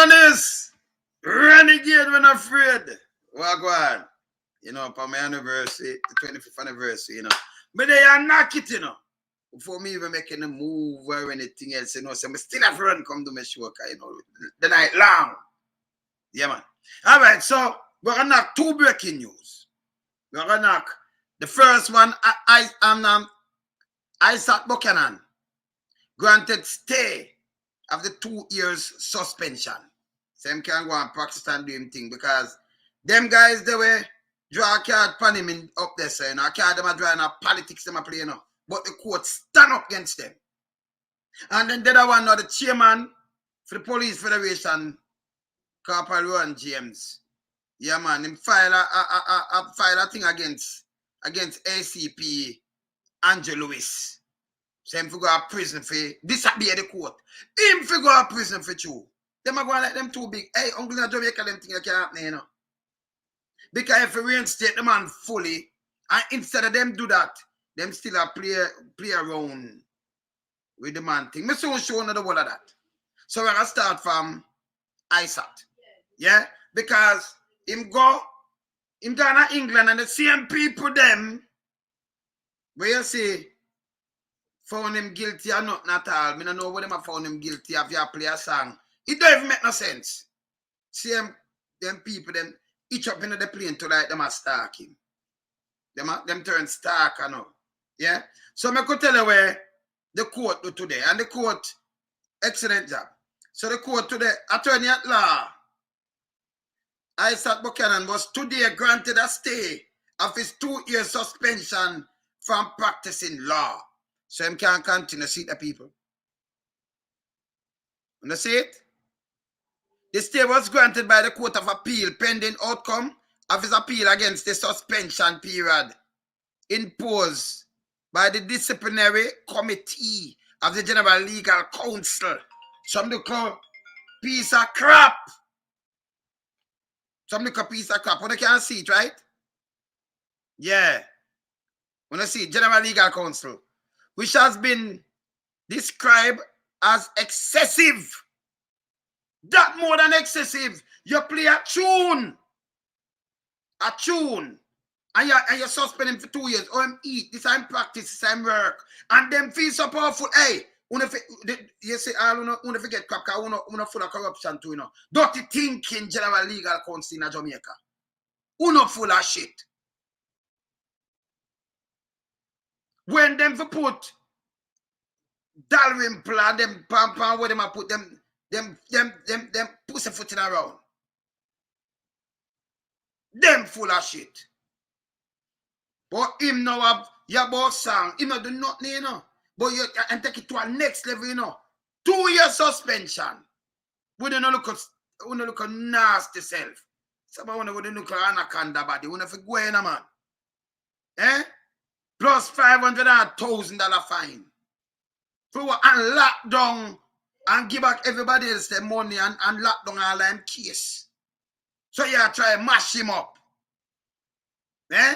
Johnny's renegade when afraid. Wagwan. You know, for my anniversary, the 25th anniversary, you know. But they are knock it, you know. Before me even making a move or anything else, you know, so I still have to run come to my show, you know, the night long. Yeah, man. All right, so we're going to knock two breaking news. We're going to knock the first one, Isat Buchanan granted stay of the 2 years suspension. So him can go and practice and do him thing because them guys, they were draw a card pan him up there, so you know, a card them are drawing a politics them are playing, you know. But the court stand up against them. And then the other one, now the chairman for the Police Federation, Corporal Rohan James. Yeah, man, him file a thing against ACP Andrew Lewis. So him go to prison for disobey the court. Him go to prison for two. Them are going to let them too big. Hey, Uncle in Jamaica, them thing that can't happen, you know. Because if you reinstate the man fully, and instead of them do that, them still a play around with the man thing. Me soon show another one of that. So we're gonna start from Isat. Yeah? Because him down to England and the same people them where you see found him guilty or nothing at all. I don't know what them have found him guilty if you play a song. It don't even make no sense. Them people them each up in the plane to like them a stalk him. Them turn stark and all. Yeah? So I could tell you where the court do today. And the court, excellent job. So the court today, attorney at law, Isat Buchanan, was today granted a stay of his 2 year suspension from practicing law. So him can continue to see the people. You see it? The stay was granted by the Court of Appeal pending outcome of his appeal against the suspension period imposed by the disciplinary committee of the General Legal Council. Some look a piece of crap. Some look a piece of crap. When you can see it, right? Yeah. When you see it, General Legal Council, which has been described as excessive. That more than excessive. You play a tune. And you're suspending for 2 years. Oh, him eat. This time practice. This time work. And them feel so powerful. Hey, you say, I don't forget crap. I want full of corruption too, you know. Dirty thinking General Legal Council in Jamaica. Uno full of shit. When them for put Dalrymple and them pam where them a put them pussyfooting around. Them full of shit. But him now have your boss song. Him not do nothing, you know. But you and take it to a next level, you know. 2 year suspension. We don't look a nasty self. Somebody would look at anaconda body. We don't go in, man. Eh? Plus $500,000 fine. For what? And lock down and give back everybody else their money and lock down all them case. So you try to mash him up. Eh?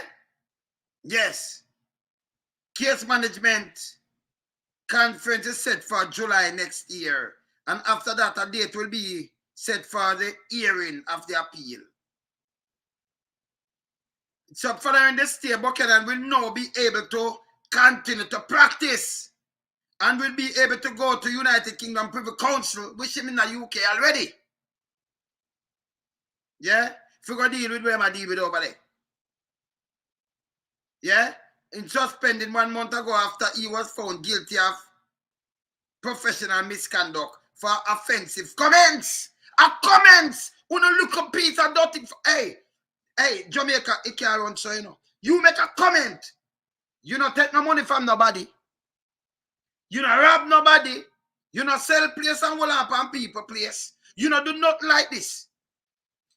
Yes. Case management conference is set for July next year. And after that, a date will be set for the hearing of the appeal. So following the stay, Buchanan will now be able to continue to practice and will be able to go to United Kingdom Privy Council, which him in the UK already. Yeah? If you go deal with where I deal with over there. Yeah? In suspended 1 month ago after he was found guilty of professional misconduct for offensive comments. A comments! Wanna look up piece of dirty. Hey, Jamaica, it can't run so, you know. You make a comment. You not take no money from nobody. You not rob nobody. You not sell place and roll up on people place. You not do not like this.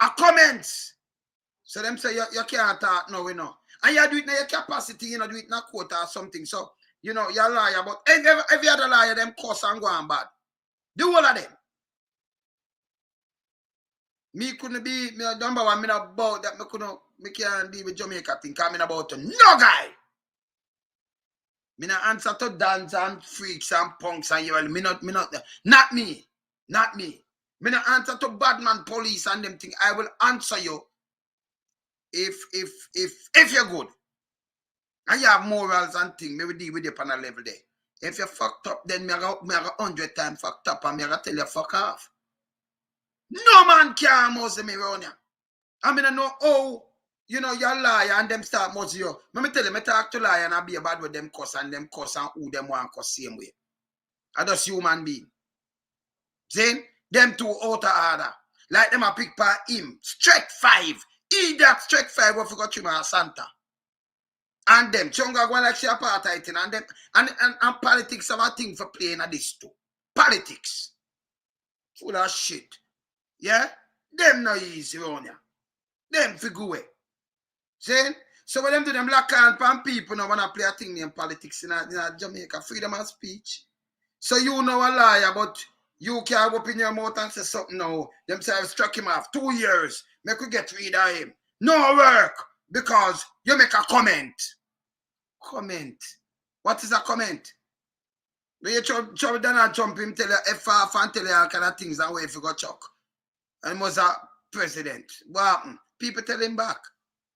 A comments. So them say you can't talk now, you know. And you do it in your capacity, you know, do it in a quota or something. So, you know, you're a liar. But every other liar, them cuss and go on bad. The whole of them. Me couldn't be, number one, me not about that, me can't deal with Jamaica thing, because I'm about to no guy. Me not answer to dance and freaks and punks and you, not me. Me not answer to badman police and them thing. I will answer you if you're good. And you have morals and thing, me will deal with you on a level there. If you fucked up, then me have 100 times fucked up and me have tell you fuck off. No man can muzzle me around here. I mean, I know how, you know, you're a liar and them start muzzle you. Let me tell you, me talk to liar and I be a bad with them cuss and who them want cuss same way. I just human being. Then, them two out of order. Like them a pick by him. Strike 5. He that strike 5 what forgot you my Santa. And them, Chunga go like she apartheid and them and politics have a thing for playing at this too. Politics. Full of shit. Yeah? Them no easy around here. Them figure away. See? So when them do them black and people now wanna play a thing in politics in Jamaica, freedom of speech. So you know a liar, but you can't open your mouth and say something now. Them say I've struck him off 2 years. Make we get rid of him. No work. Because you make a comment. Comment. What is a comment? When you trouble Donald Trump him tell you F off and tell you all kind of things and way if you go chuck. And he was a president. What happened? People tell him back.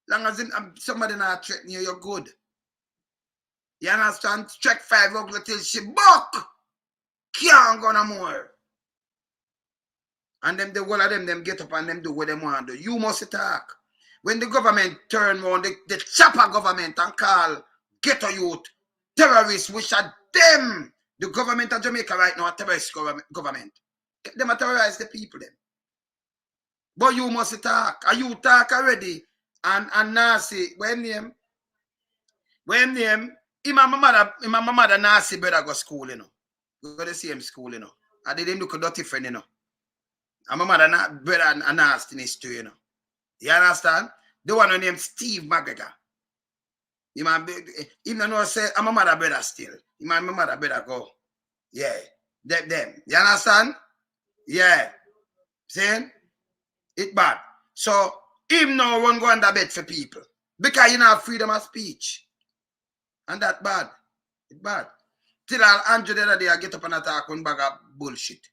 Long as somebody not threaten you, you're good. You understand? Strike 5 ugly till she buck. Can't go no more. And them the whole of them get up and them do what they want to do. You must talk. When the government turn around, the chopper government and call ghetto youth terrorists, which are them. The government of Jamaica right now, a terrorist government. Them a terrorize the people then. But you must talk. Are you talk already? And Nasi, when name? Him and my mother Nasi brother go school, you know. Go to the same school, you know. I didn't look a dirty friend, you know. And my mother brother and Nasi in his too, you know. You understand? The one named Steve McGregor. Him no know say I'm a mother brother still. Him and my mother brother go. Yeah. Them. You understand? Yeah. Saying? It bad. So him now won't go under bed for people. Because you know have freedom of speech. And that bad. It bad. Till Andrew the other day I get up and attack one bag of bullshit.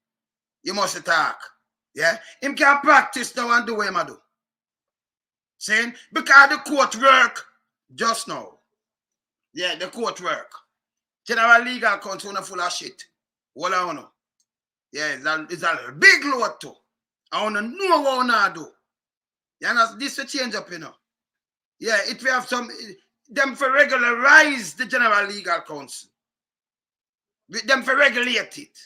You must talk. Yeah? Him can practice now and do what him do. Saying? Because the court work just now. Yeah, the court work. General legal counsel full of shit. What I know. Yeah, it's a big load too. I want to know what I want to do. You understand? This will change up, you know. Yeah, it will have some, them for regularize the general legal counsel. Them for regulate it.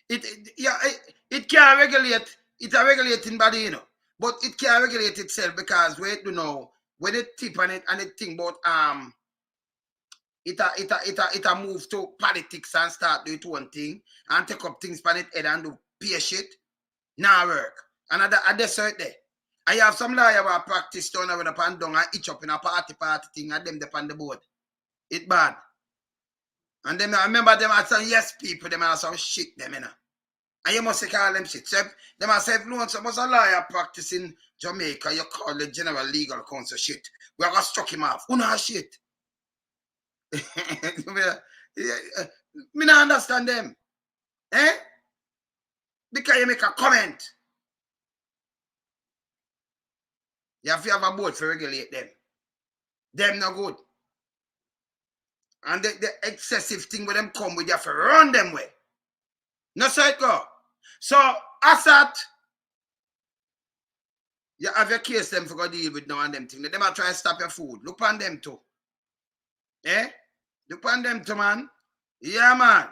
It can't regulate, it's a regulating body, you know. But it can't regulate itself because we do know when it tip on it and it think about it move to politics and start do it one thing and take up things on it head and do pay shit. Now work. And at the cert there. I have some lawyer who practice down with a pan down and itch up in a party thing and them on the board. It bad. And then I remember them as some yes people, them are some shit them, you know. And you must call them shit. So them are say no one was a lawyer practice in Jamaica, you call the general legal counsel shit. We are gonna struck him off. Who know shit? Me not understand them. Eh? Because you make a comment. You have to have a board to regulate them. Them not good. And the excessive thing with them come with, you have to run them way. No so it go. So Isat, you have your case them for go deal with now and them thing. Them are trying to stop your food. Look on them too. Eh? Look on them too, man. Yeah, man.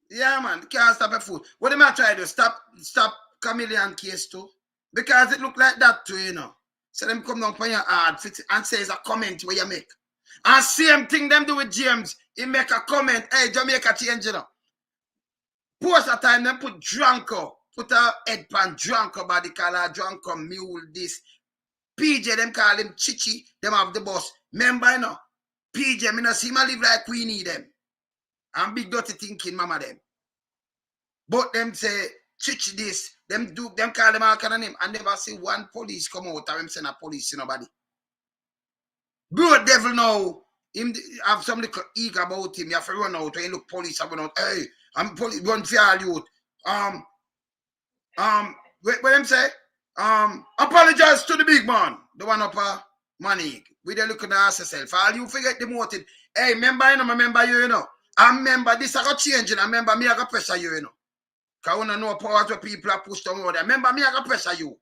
Yeah, man. Can't stop your food. What them are trying to do? Stop chameleon case too? Because it look like that too, you know. So them come down on your hard and say it's a comment where you make. And same thing them do with James. He make a comment. Hey, Jamaica change, you know. Post a time them put drunko. Put a head pan drunko body color, drunko mule this. PJ them call him Chichi. Them have the boss. Remember, you know. PJ, me not see my live like we need them. And big dirty thinking mama them. But them say Chichi this. Them call them all kind of name. And never see one police come out or them send a police to nobody. Bro devil now. Him have some little ego about him. You have to run out when you look police. I'm out. Hey, I'm police run for all youth. what them say? Apologize to the big man, the one up money. We they looking at yourself. All you forget demoted. Hey, remember you know, remember you know. I remember this I got changing. I remember me I got pressure you, you know. Cause I know power to people are pushed on there. Remember me I got pressure you.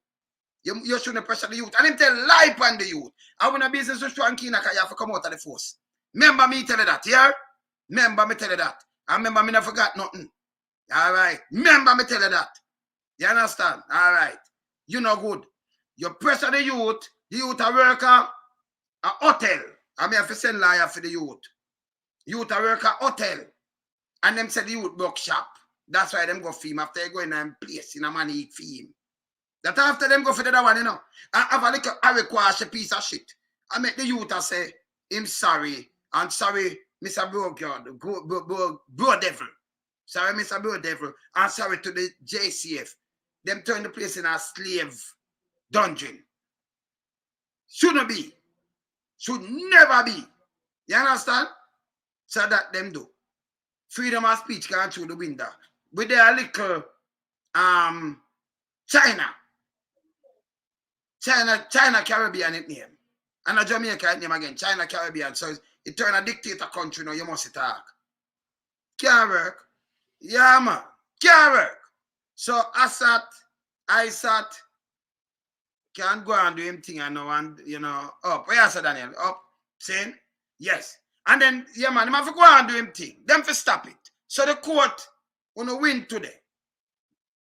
You shouldn't pressure the youth. And him tell lie on the youth. I want a business to strong key, you have to come out of the force. Remember me tell you that, yeah? Remember me tell you that. I remember me never forgot nothing. All right. Remember me tell you that. You understand? All right. You know good. You pressure the youth a worker, a hotel. I mean, have to send liar for the youth. Youth a worker hotel. And them say the youth bookshop. That's why them go film after you go in and place in a money eat film. That after them go for the other one, you know. I have a little I require a piece of shit. I make the youth I say, him sorry. And sorry, Mr. Bro Devil. Sorry, Mr. Bro Devil. And sorry to the JCF. Them turn the place in a slave dungeon. Shouldn't be. Should never be. You understand? So that them do. Freedom of speech going through the window. With their little China Caribbean it name. And a Jamaica it name again. China Caribbean. So it turn a dictator country now. You must talk. Can't work. Yeah, man. Can't work. So Isat can go and do him thing and know and you know up. Where you say Daniel? Up. Saying? Yes. And then yeah man, have to go and do him thing. Them for stop it. So the court wanna win today.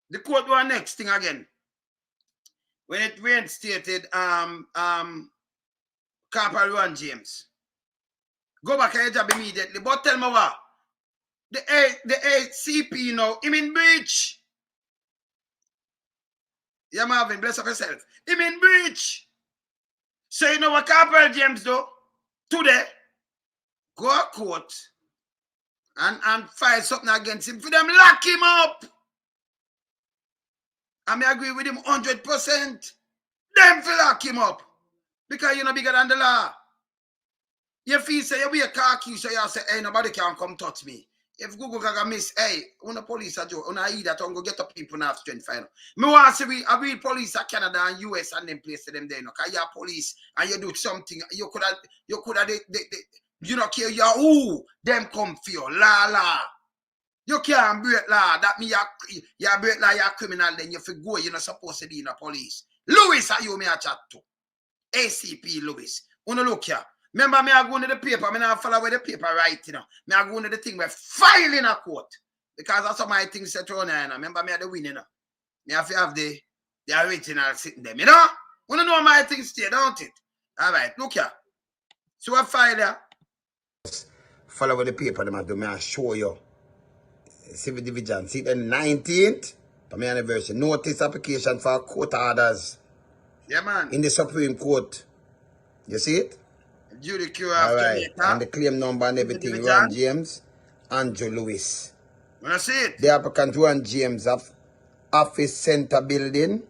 The court do next thing again. When it reinstated Corporal Rohan James. Go back and job immediately. But tell me what? The ACP now, him in breach. Yeah, Marvin, bless up yourself. Him in breach. So you know what Corporal James do? Today, go to court and file something against him for them lock him up. I may agree with him 100%. Them for lock him up. Because you're not bigger than the law. You feel say you be a car key, so you say, hey, nobody can come touch me. If Google Gaga miss, hey, when the police are joke, when I eat that, I'm going to get up people now strength final. Me want to see I read police at Canada and US and them place them there. Because you're police and you do something, you could have, you know, care you who them come for you. La. You can't break law. That means you break law, you're a criminal, then you feel go, you're not supposed to be in the police. Lewis, are you me a chat to? ACP Lewis. Wanna look here. Remember me I go into the paper, me not follow with the paper right, you know. Me I go into the thing where file in a court. Because that's how my things set on there, you know. Remember me at the win, you know. Me have to have the original sitting there, you know. Wanna know my things stay, don't it? Alright, look here. So I file there. Follow with the paper, them I do me I show you. Civil Division, see the 19th, for my anniversary, notice application for court orders. Yeah, man. In the Supreme Court. You see it? All right. And the claim number and everything, Rohan James, Andrew Lewis. I see it. The applicant Rohan James of Office Center Building.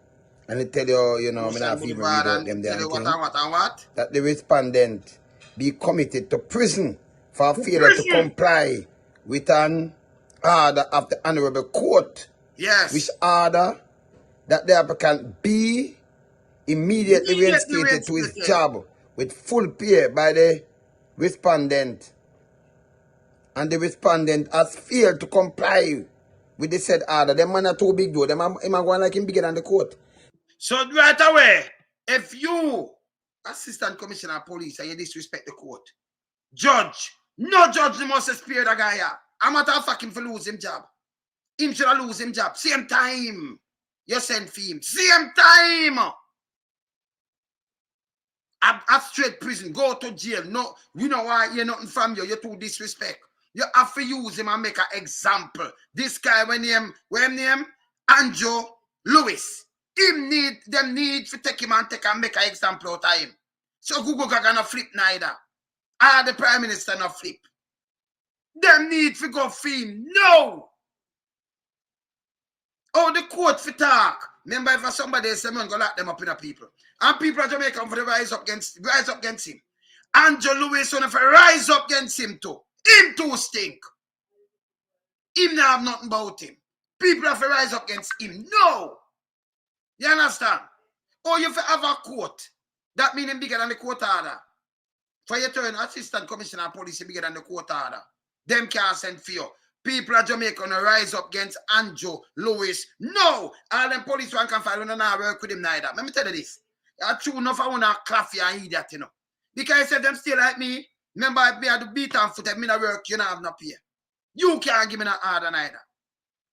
And they tell you, you know, I'm not even read out them there. What? That the respondent be committed to prison for failure to comply with an order of the Honorable Court. Yes. Which order that the applicant be immediately reinstated to his job with full pay by the respondent. And the respondent has failed to comply with the said order. Them man are too big though. Them are going like him bigger than the court. So right away, if you, Assistant Commissioner of Police, and you disrespect the court, judge, no judge must spare the guy here. I'm not fucking for lose him job. Him should lose him job. Same time. You send for him. Same time. A straight prison. Go to jail. No, you know why you're nothing from you. You're too disrespect. You have to use him and make an example. This guy, when name Andrew Lewis. Them need to take him and make an example out of him. So Google gonna flip neither. The Prime Minister not flip. Them need to go film. No. Oh, the court for talk. Remember, if somebody say, man, go lock them up in the people. And people of Jamaica for the rise up against him. Andrew Lewis want to rise up against him too. Him too stink. Him not have nothing about him. People have to rise up against him. No. You understand? Or you have a court. That means bigger than the court order. For you turn assistant commissioner of police bigger than the court order. Them can't send for you. People of Jamaica gonna rise up against Andrew, Lewis. No! All them police one can find when I not work with him neither. Let me tell you this. You're true enough I wanna clap you and idiot, you know. Because if them still like me, remember if me had to beat and foot, if me not work, you don't have no pay. You can't give me no order neither.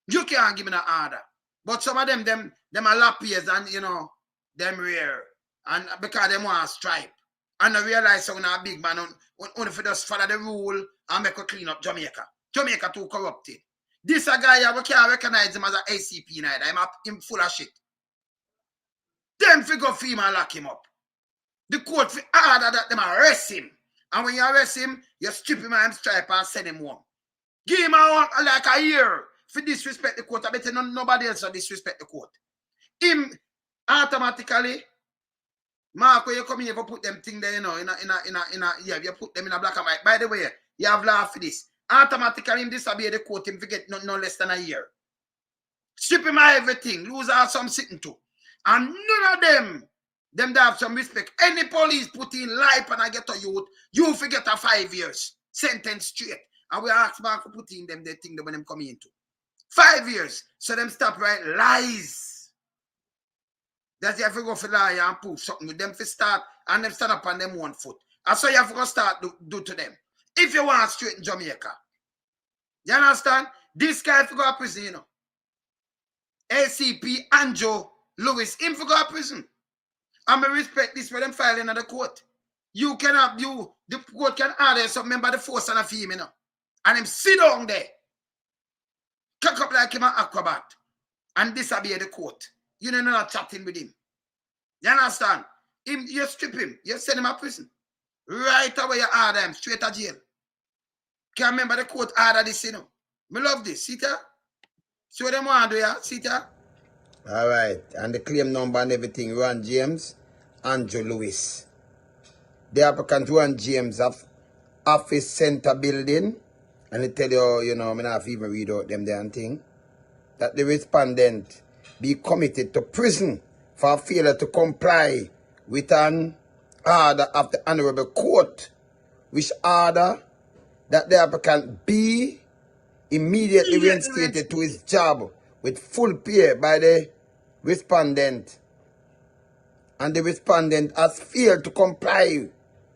You can't give me no order. But some of them are lappiers and you know, them rare. And because they want to stripe. And I realize so now a big man only for just follow the rule and make a clean up Jamaica. Jamaica too corrupted. This a guy I can't recognize him as an ACP neither. I'm full of shit. Them figure for him and lock him up. The court for order that them arrest him. And when you arrest him, you strip him and stripe and send him home. Give him like a year for disrespect the court. I bet nobody else will disrespect the court. Him automatically, Mark, when you come here, you put them thing there, you know, yeah, you put them in a black and white. By the way, you have laughed for this. Automatically, him disobey the court, him forget no less than a year. Strip him of everything, lose out some sitting to. And none of them that have some respect. Any police put in life and I get a youth, you forget a 5 years. Sentence straight. And we ask Mark to put in them the thing that when them come into. 5 years. So them stop right lies. That's you have to go for lie and prove something with them for start and them stand up on them one foot. And so you have to go start do to them. If you want straight in Jamaica. You understand? This guy have to go to prison, you know. ACP Andrew Lewis, him for go to prison. And I respect this for them filing at the court. You cannot, the court can order some member the force and a fee, you know. And him sit down there. Cock up like him an acrobat. And disobey the court. You know, not chatting with him. You understand? You strip him. You send him to prison. Right away you order him straight to jail. Can't remember the court order this, you know. Me love this. See that? See what them want to do, yeah? See that? All right. And the claim number and everything. Rohan James, Andrew Lewis. The applicant Rohan James of Office Center Building. And they tell you, you know, I don't have to even read out them damn thing. That the respondent be committed to prison for failure to comply with an order of the Honorable Court, which order that the applicant be immediately reinstated to his job with full pay by the respondent. And the respondent has failed to comply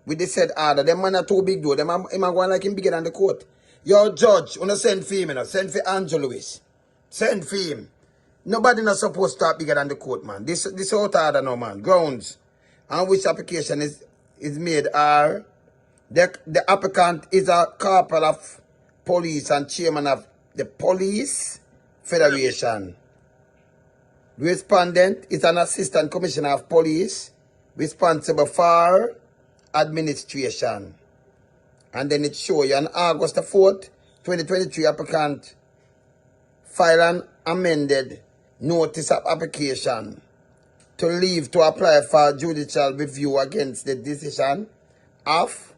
with the said order. Them man are too big though. Them are going like him bigger than the court. Your judge, wanna send for him, you know. Send for Andrew Lewis. Send for him. Nobody not supposed to start bigger than the court, man. This out order no, man. Grounds on which application is made are the applicant is a corporal of police and chairman of the Police Federation. The respondent is an assistant commissioner of police responsible for administration. And then it show you on August the 4th, 2023, applicant filed an amended notice of application to leave to apply for judicial review against the decision of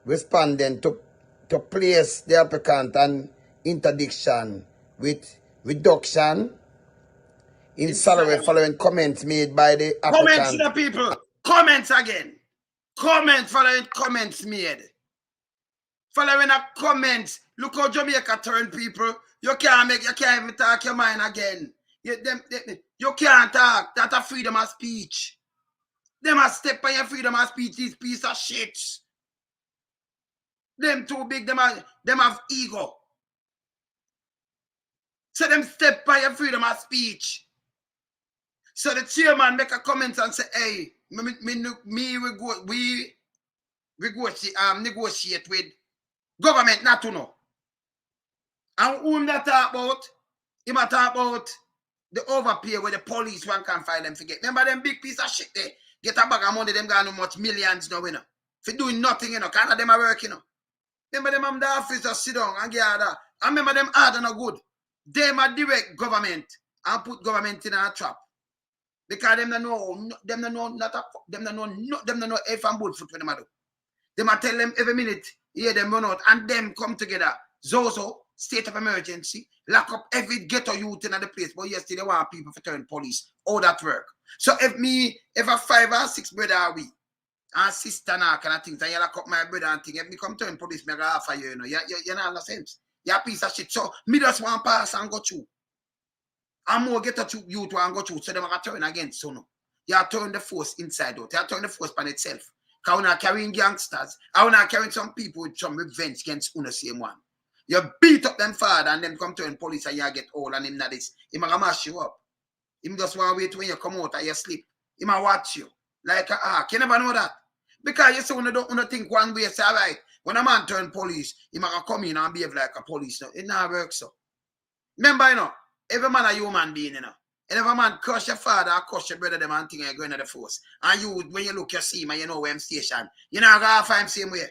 respondent to place the applicant on interdiction with reduction in salary following comments made by the applicant. Comments to the people. Comments again. Comment following comments made. Following a comments. Look how Jamaica turn people. You can't even talk your mind again. You can't talk. That's a freedom of speech. Them a step on your freedom of speech, these piece of shit. Them too big, them have ego. So them step on your freedom of speech. So the chairman make a comment and say, hey, we negotiate with government not to know. And whom that talk about? He might talk about the overpay where the police one can't find them forget. Remember them big piece of shit there? Get a bag of money, them got no much millions now, you know. For doing nothing, you know. Kind of them are working, you know. Remember them on the office just sit down and get that. I remember them hard and good. Them are direct government and put government in a trap. Because them don't know if I'm good foot for them. Them I tell them every minute, hear them run out and them come together. Zozo, state of emergency, lock up every ghetto youth in the place, but yesterday they want people to turn police. All that work. So if a 5 or 6 brother are we, and sister now kind of things, and you lock up my brother and thing, if me come turn police, me go half a year, you know, you know the sense. You're a piece of shit. So me just want to pass and go through. And more ghetto youth want to go through, so they want to turn against, so no. You turn the force inside out. You turn the force on itself. Because we're not carrying gangsters. I'm not carrying some people with some revenge against the same one. You beat up them father and then come to the police and you get old and him not this. He might mash you up. Him just want to wait when you come out and you sleep. He might watch you. Like a ark. You never know that. Because you say when you don't think one way, say, all right, when a man turn police, he might come in and behave like a police. No, it not works so. Remember, you know, every man a human being, you know. And if a man crush your father or crush your brother, them and thing, you're going to the force. And you, when you look, you see him and you know where I'm stationed. You know, I find him same way.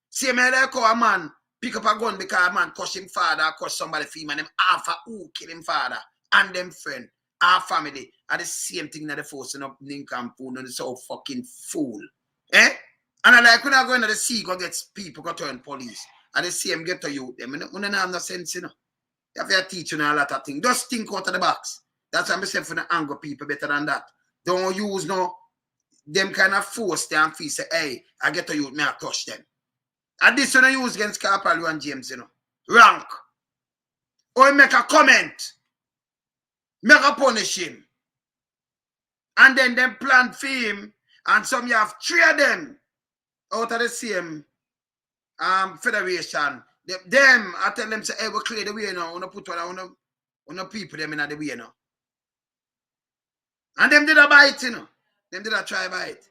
Same way they call a man pick up a gun because a man crush him father or crush somebody for him and them half a who kill him father and them friend, our family, are the same thing that the force and up Lincoln fool and so fucking fool. Eh? And I like when I go into the sea, go get people, go turn police. And the same get to you. Them, when they have no sense, you know. You have to teach you a lot of things. Just think out of the box. That's why I'm saying for the anger people better than that. Don't use no them kind of force them and say, hey, I get to you, may I crush them. And this one I use against Corporal Rohan James, you know. Rank. Or make a comment. Make a punish him. And then them plan for him. And some you have 3 of them out of the same federation. Them, I tell them, say, hey, we clear the way now. We don't put one people them in the way now. And them did a bite, you know. Them did a try bite.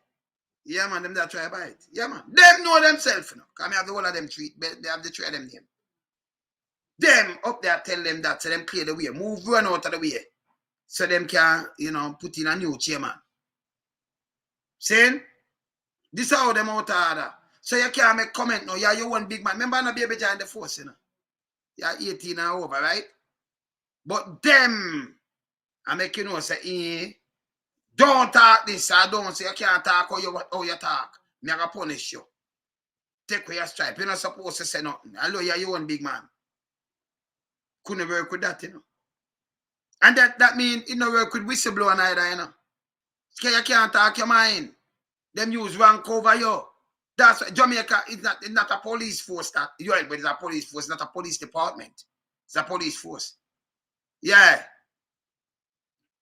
Yeah, man, them did a try bite. Yeah, man. Them know themselves, you know. Because I have the whole of them treat. They have the 3 of them name. Them up there tell them that, so them clear the way. Move run out of the way. So them can, you know, put in a new chairman. Saying? This is how them out of order. So you can't make comment now. Yeah, you one big man. Remember, no baby join the force, you know. You're 18 and over, right? But them, I make you know, say, don't talk this, I don't say you can't talk how you talk. Me gonna punish you. Take away your stripe. You're not supposed to say nothing. Hello, you're your own big man. Couldn't work with that, you know. And that means it don't work with whistleblower either, you know. You can't talk your mind. Them use rank over you. That's Jamaica is not a police force that you're right, but it's a police force, not a police department. It's a police force. Yeah.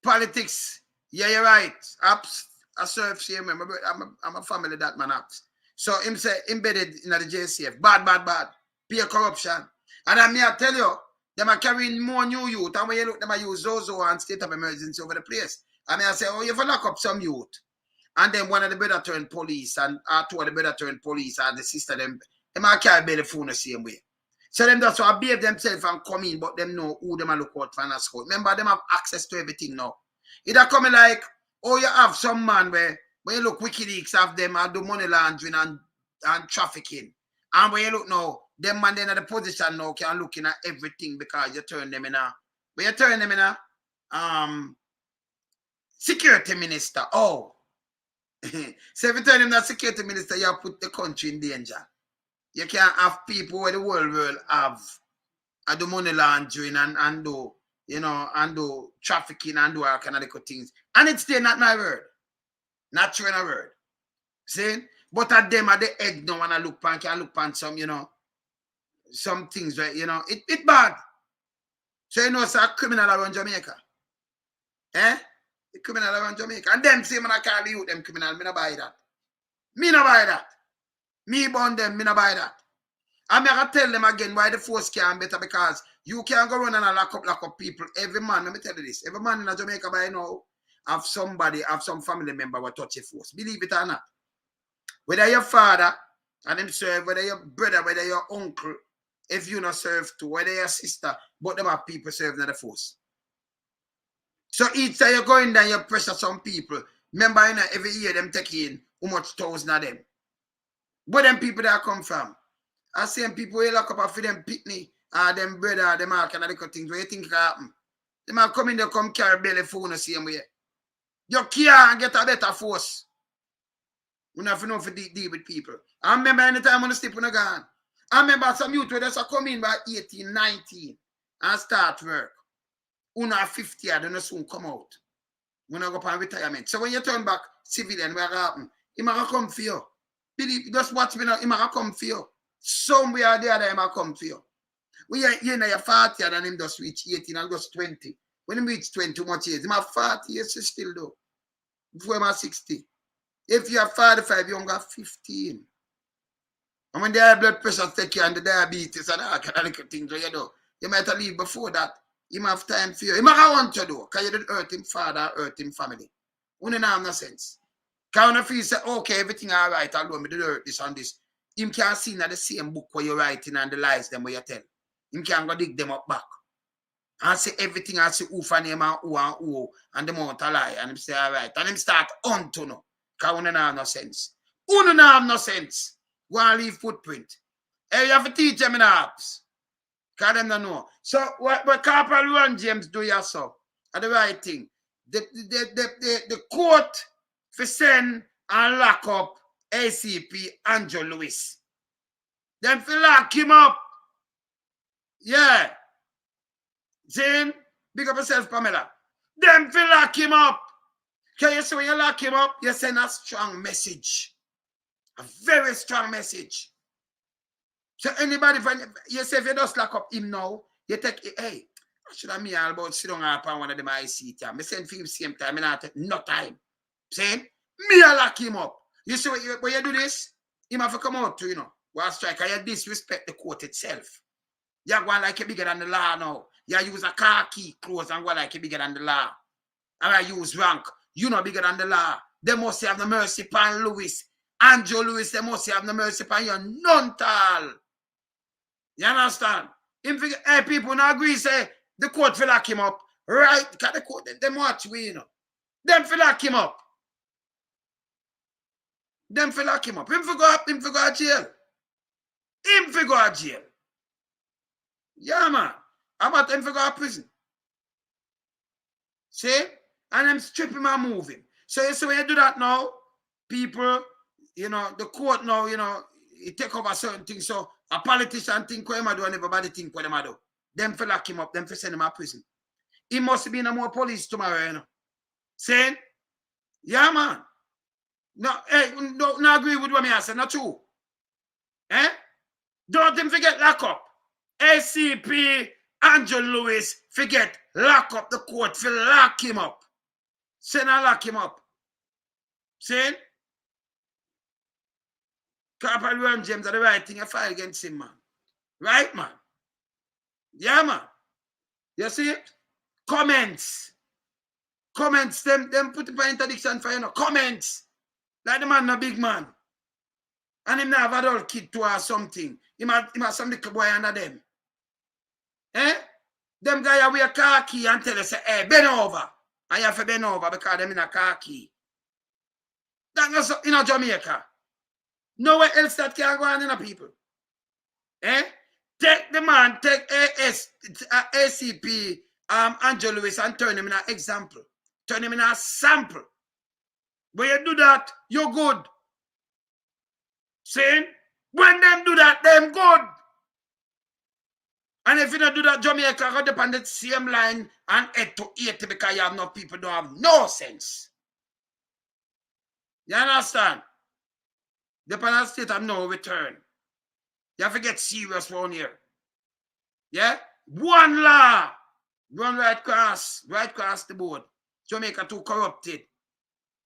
Politics. Yeah, you're right. I serve same. I'm a family that man acts. So him say embedded in the JCF. Bad. Pure corruption. And I tell you, them are carrying more new youth. And when you look, them are use Zozo and state of emergency over the place. And I say, oh, you have to lock up some youth. And then one of the brother turned police, and 2 of the brother turned police, and the sister them might carry by the phone the same way. So them just want to behave themselves and come in, but them know who them are look out for and scout. Remember, them have access to everything now. It are coming like, oh, you have some man where when you look WikiLeaks have them and do money laundering and trafficking. And when you look now, them man then at the position now can looking at everything because you turn them in a security minister. Oh. So if you turn him that security minister, you put the country in danger. You can't have people where the whole world have do money laundering and do, you know, and do trafficking and do all kind of things. And it's still not my word. Not true in a word. See? But at them at the egg now when I look pan some, you know, some things where, you know, it bad. So you know it's a criminal around Jamaica. Eh? The criminal around Jamaica. And them say, man, I can't you them criminal. Me no buy that. Me no buy that. Me born them, me no buy that. I'm going to tell them again why the force can't better because you can't go run and lock up people. Every man, let me tell you this. Every man in Jamaica by now have some family member who touch a force. Believe it or not. Whether your father and him serve, whether your brother, whether your uncle, if you not serve too, whether your sister, but them have people serving in the force. So each time you're going down, you pressure some people. Remember, you know, every year them take in how much thousand of them. Where them people that come from? I see them people who lock up for them pitney, them brother, them all kind of little things. What you think happen? They might come in there, come carry belly phone the same way. You can't get a better force. We have to know for deal with people. I remember anytime when I step on a gun. I remember some youth who just come in by 18, 19 and start work. Una 50 years, they soon come out. When I go on retirement. So when you turn back, civilian, what happen? He might come for you. Believe, just watch me now, he might come for you. Somewhere there, he might come for you. When you're 40 and him just reach 18 and goes 20. When he reach 20, too much years, he might 40 years still though. Before I'm 60. If you are 45, you only got 15. And when the high blood pressure take you and the diabetes and all kind of things you do, you might have leave before that. He might have time for you. He might have want to do, because you didn't hurt him father, hurt him family. Wouldn't have no sense. Because when you say, okay, everything all right, although me did hurt this and this, him can't see in the same book where you're writing and the lies them where you tell. Him can't go dig them up back. And say everything and say who for name and who and the amount of lie. And him say, all right. And him start on to know. Because wouldn't have no sense. Wouldn't have no sense. Go and leave footprint. Hey, you have to teach them in the apps. Because them don't know. So what Corporal Rohan James do yourself are the right thing. The court for send and lock up ACP Andrew Lewis. Them for lock him up. Yeah. Jane, big up yourself, Pamela. Them for lock him up. Can you see when you lock him up, you send a strong message. A very strong message. So anybody, you say if you just lock up him now, you take, hey, I should have me all about sit down upon one of them IC time. I send for him same time, and I take no time. Saying, me I lock him up. You see when you do this, him have to come out to, one strike, and you disrespect the court itself. You go like you bigger than the law now. You use a car key clothes and go like you bigger than the law. And I use rank. You know bigger than the law. They must have no mercy upon Lewis. Andrew Lewis, they must have no mercy upon you. None all. You understand? Hey, people not agree, say, the court will lock him up. Right? Because the court, them watch we, Them will lock him up. Them will lock him up. Him for go to jail. Him for go to jail. Yeah, man. How about him for go to prison? See? And them strip him and move him. So you see when you do that now, people, the court now, it take over certain things. So a politician think what him do and everybody think what him do. Them for lock him up, them for send him to prison. He must be in more police tomorrow, Saying? Yeah, man. No, hey, no agree with what me I say, not true. Eh? Don't him forget lock up. ACP Andrew Lewis forget lock up the court for lock him up. Send and lock him up. Saying? Corporal Rohan James are the right thing I file against him, man. Right, man? Yeah, man. You see it? Comments. Comments, them put up an interdiction for Comments. Like the man, a big man. And him not have adult kid to or something. He have some little boy under them. Eh? Them guys wear car key and tell us, hey, bend over. And you have to bend over because them in a car key. That's not in Jamaica. Nowhere else that can go on in a people. Eh? Take the man, take ACP Andrew Lewis and turn him in an example. Turn him in a sample. When you do that, you're good. Saying, when them do that, them good. And if you don't do that, Jamaica go depend on the same line and 8 to 80 because you have no people don't have no sense. You understand? Depend on the state of no return. You have to get serious around here. Yeah? One law. Run right across the board. Jamaica too corrupted.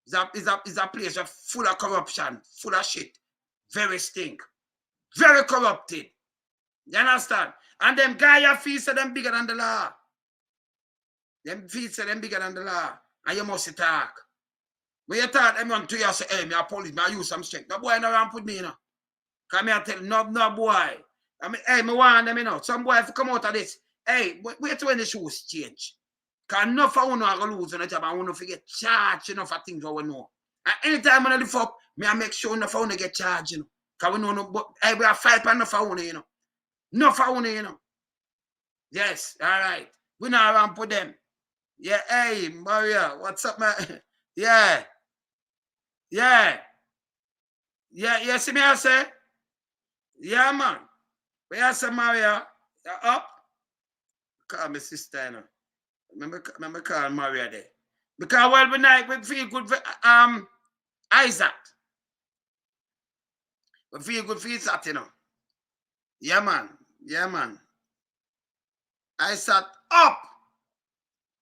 It's a place full of corruption, full of shit. Very stink. Very corrupted. You understand? And them guy feet say them bigger than the law. Them feet say them bigger than the law. And you must talk. When you talk, them run to you and say, hey, me a police, me I use some strength. No boy no run put me, Because me I tell no boy. I mean, hey, me want them, Some boy have to come out of this. Hey, wait when the shoes change. Because enough of you are going to lose on the job and you forget charge enough of things we know. And anytime when I lift up, me I make sure enough of you get charged, Because we know, but hey, we are fight for enough of you, Enough of you, Yes, all right. We now around put them. Yeah, hey, Maria, what's up, man? Yeah. Yeah. Yeah, you see me I say? Yeah, man. Where you say, Maria? You up? Call my sister, you know. Remember call Maria there. Because well, we feel good for Isaac. We feel good for Isaac, you know. Yeah, man. Yeah, man. Isaac up.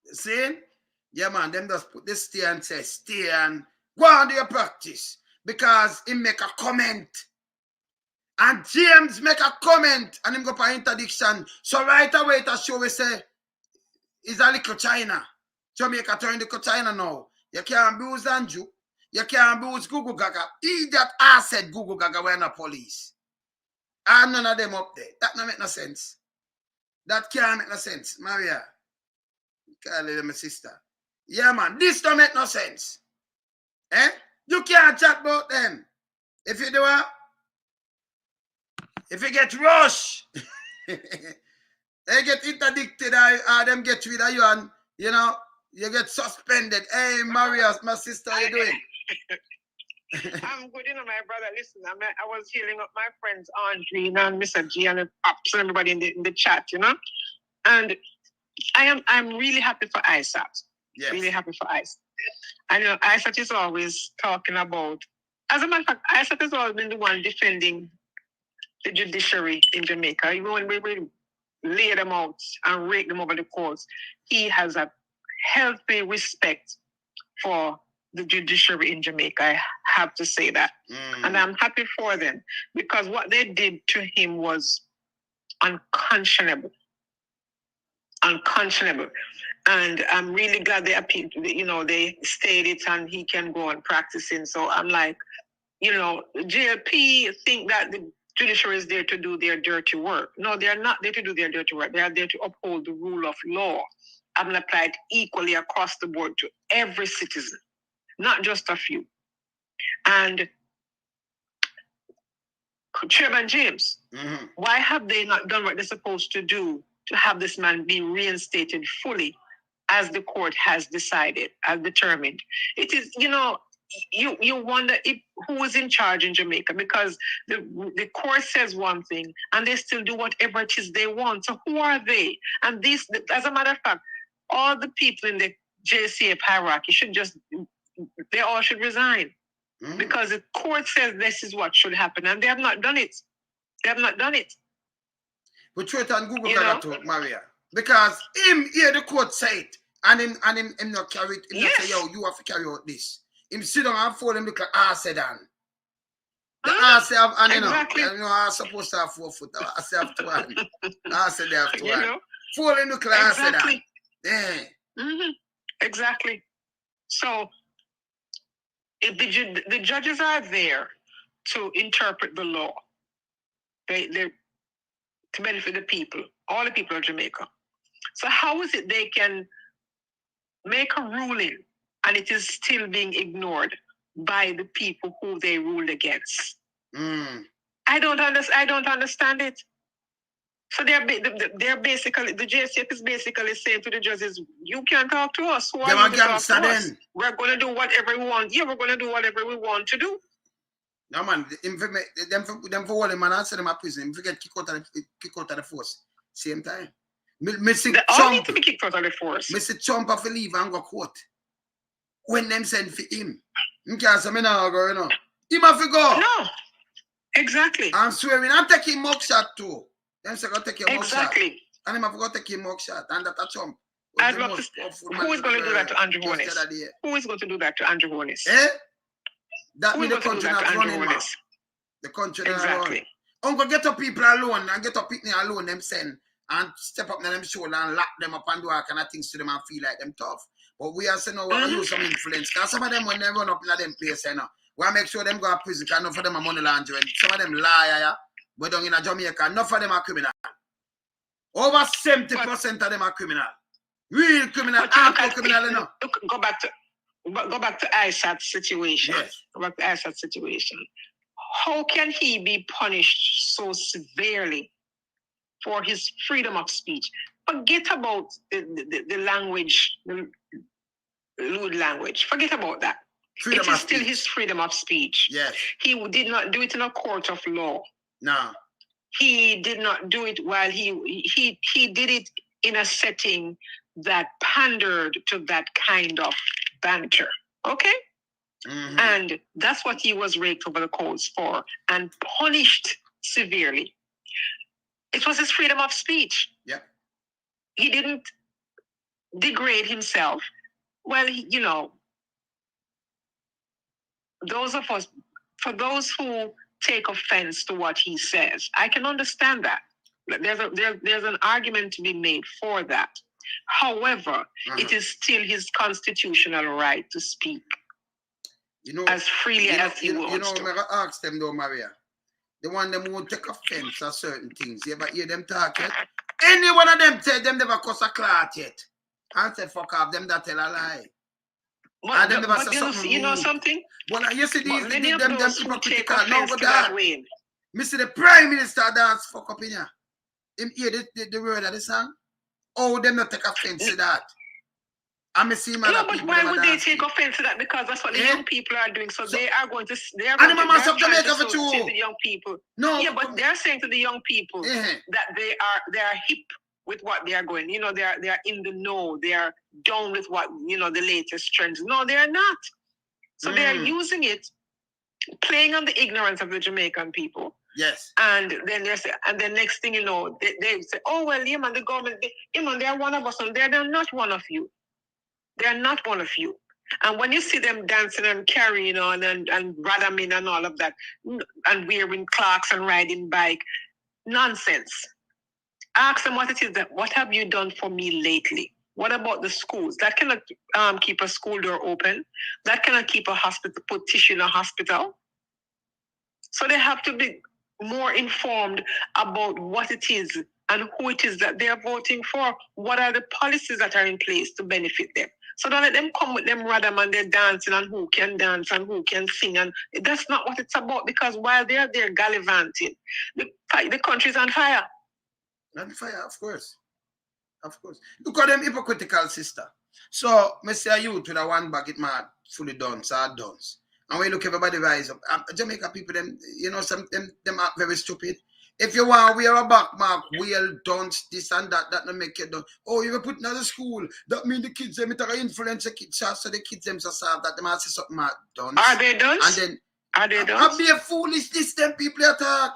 See? Yeah, man. Them just put this stay and say, stay and go on to your practice. Because he make a comment. And James make a comment. And him go for interdiction. So right away to show we say, it's a little China. Jamaica turn to China now. You can't abuse Andrew. You can't abuse Google Gaga. He that I said Google Gaga were not police. And none of them up there. That don't make no sense. That can't make no sense. Maria. Call her my sister. Yeah, man. This don't make no sense. Eh? You can't chat about them. If you do it, if you get rushed, they get interdicted or them get rid of you and, you know, you get suspended. Hey, Maria, my sister, how you doing? I'm good, you know, my brother. Listen, I was healing up my friends Andrew and Mr. G and Pops and everybody in the chat, you know. And I'm really happy for Isat. Yes. Really happy for Isat. I know Isat is always talking about, as a matter of fact, Isat has always been the one defending the judiciary in Jamaica. Even when we lay them out and rake them over the courts, he has a healthy respect for the judiciary in Jamaica. I have to say that. And I'm happy for them because what they did to him was unconscionable. Unconscionable. And I'm really glad they appealed, you know, they stayed it and he can go on practicing. So I'm like, you know, JLP think that the judiciary is there to do their dirty work. No, they are not there to do their dirty work. They are there to uphold the rule of law and apply it equally across the board to every citizen, not just a few. And Chairman James, why have they not done what they're supposed to do to have this man be reinstated fully as the court has decided, as determined? It is, you know, you wonder who is in charge in Jamaica because the court says one thing and they still do whatever it is they want. So who are they? And this, as a matter of fact, all the people in the JCF hierarchy they all should resign because the court says this is what should happen and they have not done it. They have not done it. We try it on Google Gaga to Maria because him hear the court say it and him not carry it. Him not say, yo, you have to carry out this. Him sit down and fold him look like Arsedan. The Arse have, and exactly. You know, I'm supposed to have 4 foot. I say have 2 hands. Arse they have 2 hands. You know? Fold him look like exactly. Arsedan. Yeah. Exactly. So if the judges are there to interpret the law, they're to benefit the people, all the people of Jamaica. So how is it they can make a ruling and it is still being ignored by the people who they ruled against? I don't understand it. So they're basically, the JCF is basically saying to the judges, you can't talk to us. Who are you to talk to us? We're going to do whatever we want. Yeah, we're going to do whatever we want to do. No man, them for all them man answer them at prison. If you get kicked out of the force, same time. They all need to be kicked out of the force. Mr. Trump have to leave and go court. When them send for him, you can't say me now go, you know. Him have to go. No, exactly. I'm swearing, I'm taking mugshot too. Them say go take your mugshot. Exactly. And him have to go take your mugshot. And that's a Trump. Who is going to do that to Andrew Hornis? Who is going to do that to Andrew Hornis? Eh? That means the country not running, man. The country not running. Uncle get up people alone and get up people alone, them send and step up on them shoulder and lock them up and do all kind of things to them and feel like them tough. But we are saying now we use some influence. Because some of them when they run up in them place, you know, we make sure them go to prison because enough of them are money laundering. Some of them liar, but down in Jamaica, enough of them are criminal. Over 70% of them are criminal. Real criminal, hardcore criminal, you know. Go back to Isat's situation. Yes. Go back to Isat's situation. How can he be punished so severely for his freedom of speech? Forget about the language, the lewd language. Forget about that. It is still his freedom of speech. Yes. He did not do it in a court of law. No. he did not do it while he did it in a setting that pandered to that kind of banter. Okay? Mm-hmm. And that's what he was raked over the coals for and punished severely. It was his freedom of speech. Yep. He didn't degrade himself. Well, you know, those of us, for those who take offense to what he says, I can understand that. There's an argument to be made for that. However, it is still his constitutional right to speak, you know, as freely as he wants to. You know, I ask them though, Maria. The one them won't take offense at certain things. You ever hear them talk yet? Any one of them tell them never cuss a clot yet. And say fuck off, them that tell a lie. But you know something? Well, you see these many of them those who take offense no, to that way. Mr. the Prime Minister dance fuck up in here. Him hear the word of the song? Oh, them not take offense to that. I'm see man. No, but why would they take offense to that? Because that's what the young people are doing. So they are going to. They are going to say to the young people. No. Yeah, but they're saying to the young people that they are hip with what they are going. You know, they are in the know. They are down with what, you know, the latest trends. No, they are not. So they are using it, playing on the ignorance of the Jamaican people. Yes. And then next thing you know, they say, oh well, yeah man, the government, they are one of us, and they're not one of you. They're not one of you. And when you see them dancing and carrying on and radamming and all of that, and wearing clocks and riding bike, nonsense. Ask them what it is what have you done for me lately? What about the schools? That cannot keep a school door open. That cannot keep a hospital, put tissue in a hospital. So they have to be more informed about what it is and who it is that they are voting for. What are the policies that are in place to benefit them? So don't let them come with them rhythm and they're dancing and who can dance and who can sing. And that's not what it's about, because while they're there gallivanting, the country's on fire. On fire, of course. Of course. Look at them hypocritical, sister. So, I say you to the one bucket man fully done, so done. And when you look everybody rise up, Jamaica people, them, you know, some them are very stupid. If you want to wear a back mark, well done, this and that don't make it done. Oh, you were putting out of school. That means the kids, them, it influence the kids, so the kids, them, so that they must say something done. Are they done? And then, are they done? I'll be a foolish, this, them people attack.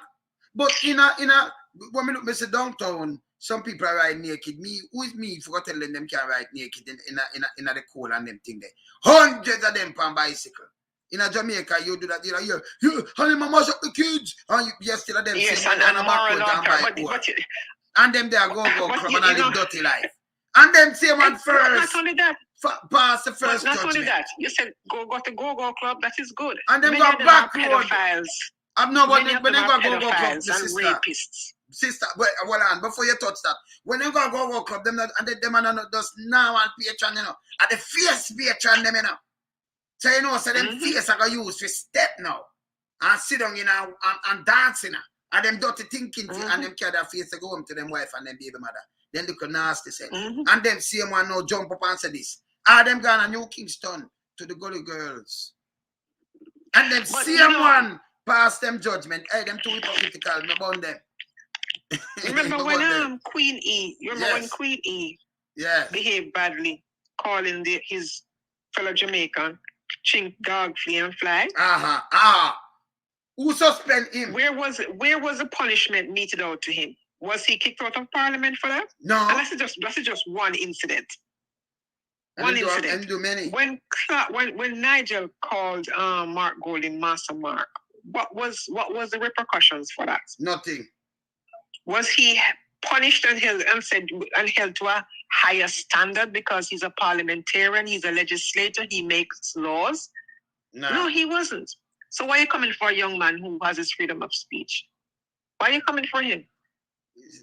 But when we look, Mr. Downtown, some people are riding naked. Me, who is me for telling them can ride naked in the cold and them thing there? Hundreds of them on bicycle. In Jamaica, you do that. You honey, mama, shut the kids. And you still them. Yes, and and them there go club and live dirty life. And them same one first. Not only that. Pass the first not judgment. Only that. You said go to go club. That is good. And them go back road. I'm not when they go club, sister. Rapists. Sister, well on, before you touch that, when you go club, them are not just now and patron, you know, at the face patron them, you know. So you know, so them face are gonna use for step now and sit down, you know, and dancing, you know, and them dirty thinking, and them carry their face to go home to them wife and them baby mother. Then look nasty say, and them same one now jump up and say this. Them gone a New Kingston to the Gully Girls, and them same one pass them judgment. Hey, them too hypocritical, no about them. Remember when Queen E? When Queen E behaved badly, calling his fellow Jamaican chink, dog, flea, and fly? Who suspend him? Where was the punishment meted out to him? Was he kicked out of Parliament for that? No. And that's just one incident. One incident. And do many. When Nigel called Mark Golding Master Mark, what was the repercussions for that? Nothing. Was he punished and held to a higher standard because he's a parliamentarian, he's a legislator, he makes laws? No, he wasn't. So why are you coming for a young man who has his freedom of speech? Why are you coming for him?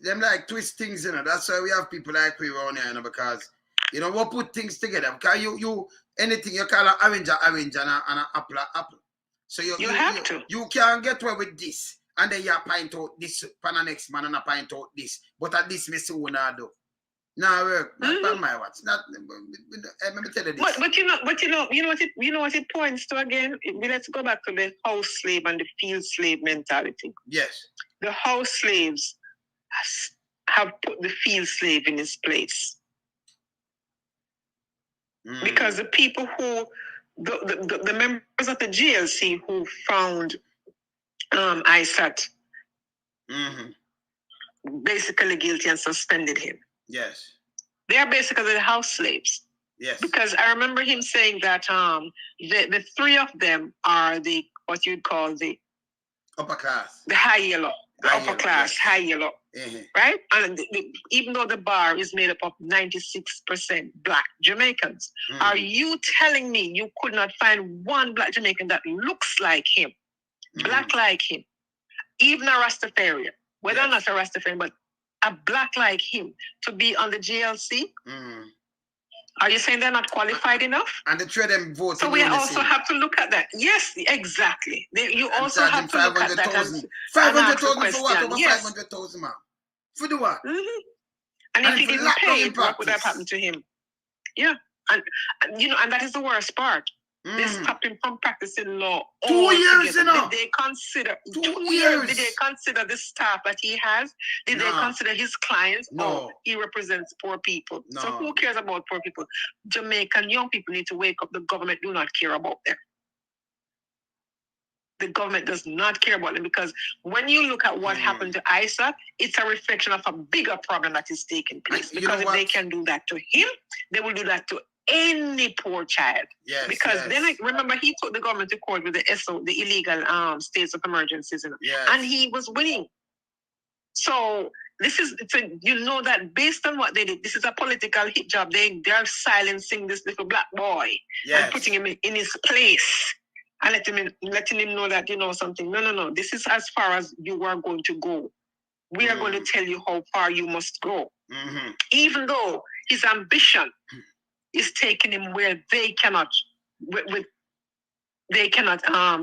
Them like twist things, you know. That's why we have people like we around here, you know, because you know we'll put things together. Because you anything you call an orange and an apple. So you have to. You can't get away with this. And then you point out this for the next man and I point out this. But at this, Miss Una do. Now work. Not my watch. Not. Let me tell you this. But you know what it points to again. Let's go back to the house slave and the field slave mentality. Yes. the house slaves have put the field slave in his place. Because the people who, the members of the GLC who found Isat basically guilty and suspended him. Yes. They are basically the house slaves. Yes. Because I remember him saying that the three of them are the, what you'd call the upper class. The high yellow. The high upper yellow, class, yes. high yellow. Right? And even though the bar is made up of 96% black Jamaicans, are you telling me you could not find one black Jamaican that looks like him, black like him, even a Rastafarian, whether or not a Rastafarian, but a black like him to be on the GLC? Are you saying they're not qualified enough? And the three of them vote. So we also have to look at that. Yes, exactly. You also have to look at that. 500,000 for what? Over 500,000, man. For the what? And if he didn't pay, what would have happened to him? Yeah. And you know, and that is the worst part. They stopped him from practicing law. 2 years, you know. Did they consider 2 years? Did they consider the staff that he has? Did they consider his clients? No. Oh, he represents poor people. No. So who cares about poor people? Jamaican young people need to wake up. The government do not care about them. The government does not care about them, because when you look at what happened to Isat, it's a reflection of a bigger problem that is taking place. Because if they can do that to him, they will do that to any poor child. Yes, because then remember he took the government to court with the illegal states of emergencies, and he was winning. So this is you know that based on what they did, this is a political hit job. They're silencing this little black boy and putting him in his place and letting him know that, you know, something. No. This is as far as you are going to go. We are going to tell you how far you must go. Even though his ambition is taking him where they cannot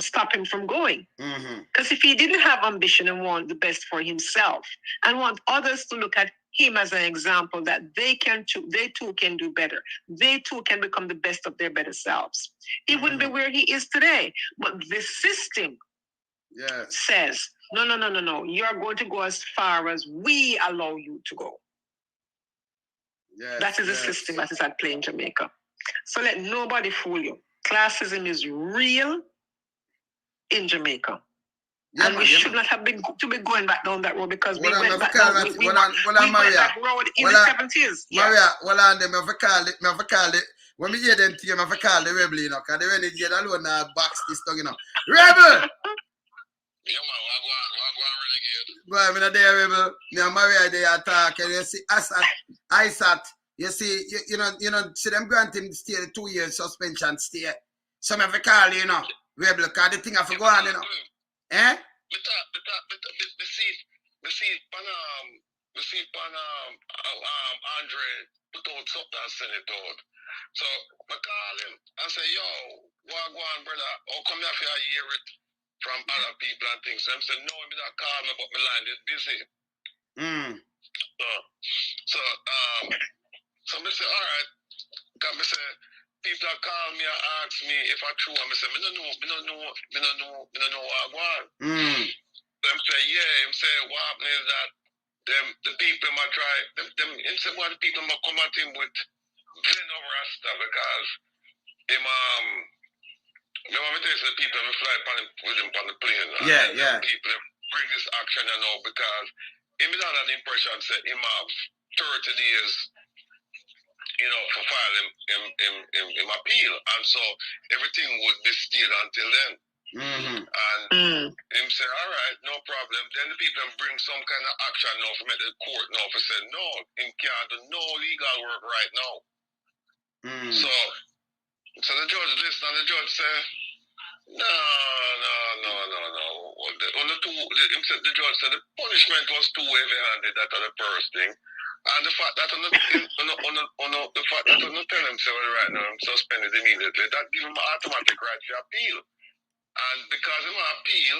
stop him from going. Because if he didn't have ambition and want the best for himself and want others to look at him as an example that they too can do better, they too can become the best of their better selves, he wouldn't be where he is today. But the system says, no, you are going to go as far as we allow you to go. That is the system that is at play in Jamaica. So let nobody fool you. Classism is real in Jamaica. And we should not have been to be going back down that road, because we went back down that road in the 70s. Maria, them have call it. When we hear them to you, have call the rebel, you know, because they really get alone and box this thing, you know. Rebel! Yeah, man, wagwan renegade. Go on, I'm not there, rebel. Now, Maria, they attack, and you see, Isat, you see, you know, see them grant him stay 2 years suspension stay. Some have a call, you know, rebel, because the thing have to go on, you know. Eh? We see Andrew put out something and send it out. So I call him and say, yo, wagwan, brother, how come you have to hear it from other people and things? So I said, no, I'm not calling me, but my line is busy. So I say, all right. Because I say, people that call me and ask me if I true, and I say, I don't know wagwan. So I say, yeah, I say, what happened is that the people might try, one of the people might come at him with Glen over Rasta, because him, you want me to say the people who fly with him on the plane. People bring this action, you know, because him is under the impression that him have 30 days, you know, for filing him appeal. And so everything would be stayed until then. And him say, all right, no problem. Then the people bring some kind of action now for the court now for say, no, him can't do no legal work right now. So the judge listened, and the judge said, no. The judge said the punishment was too heavy-handed. That was the first thing. And the fact that the fact that I'm not telling him, say, well, right now, I'm suspended immediately, that gives him an automatic right to appeal. And because him appeal,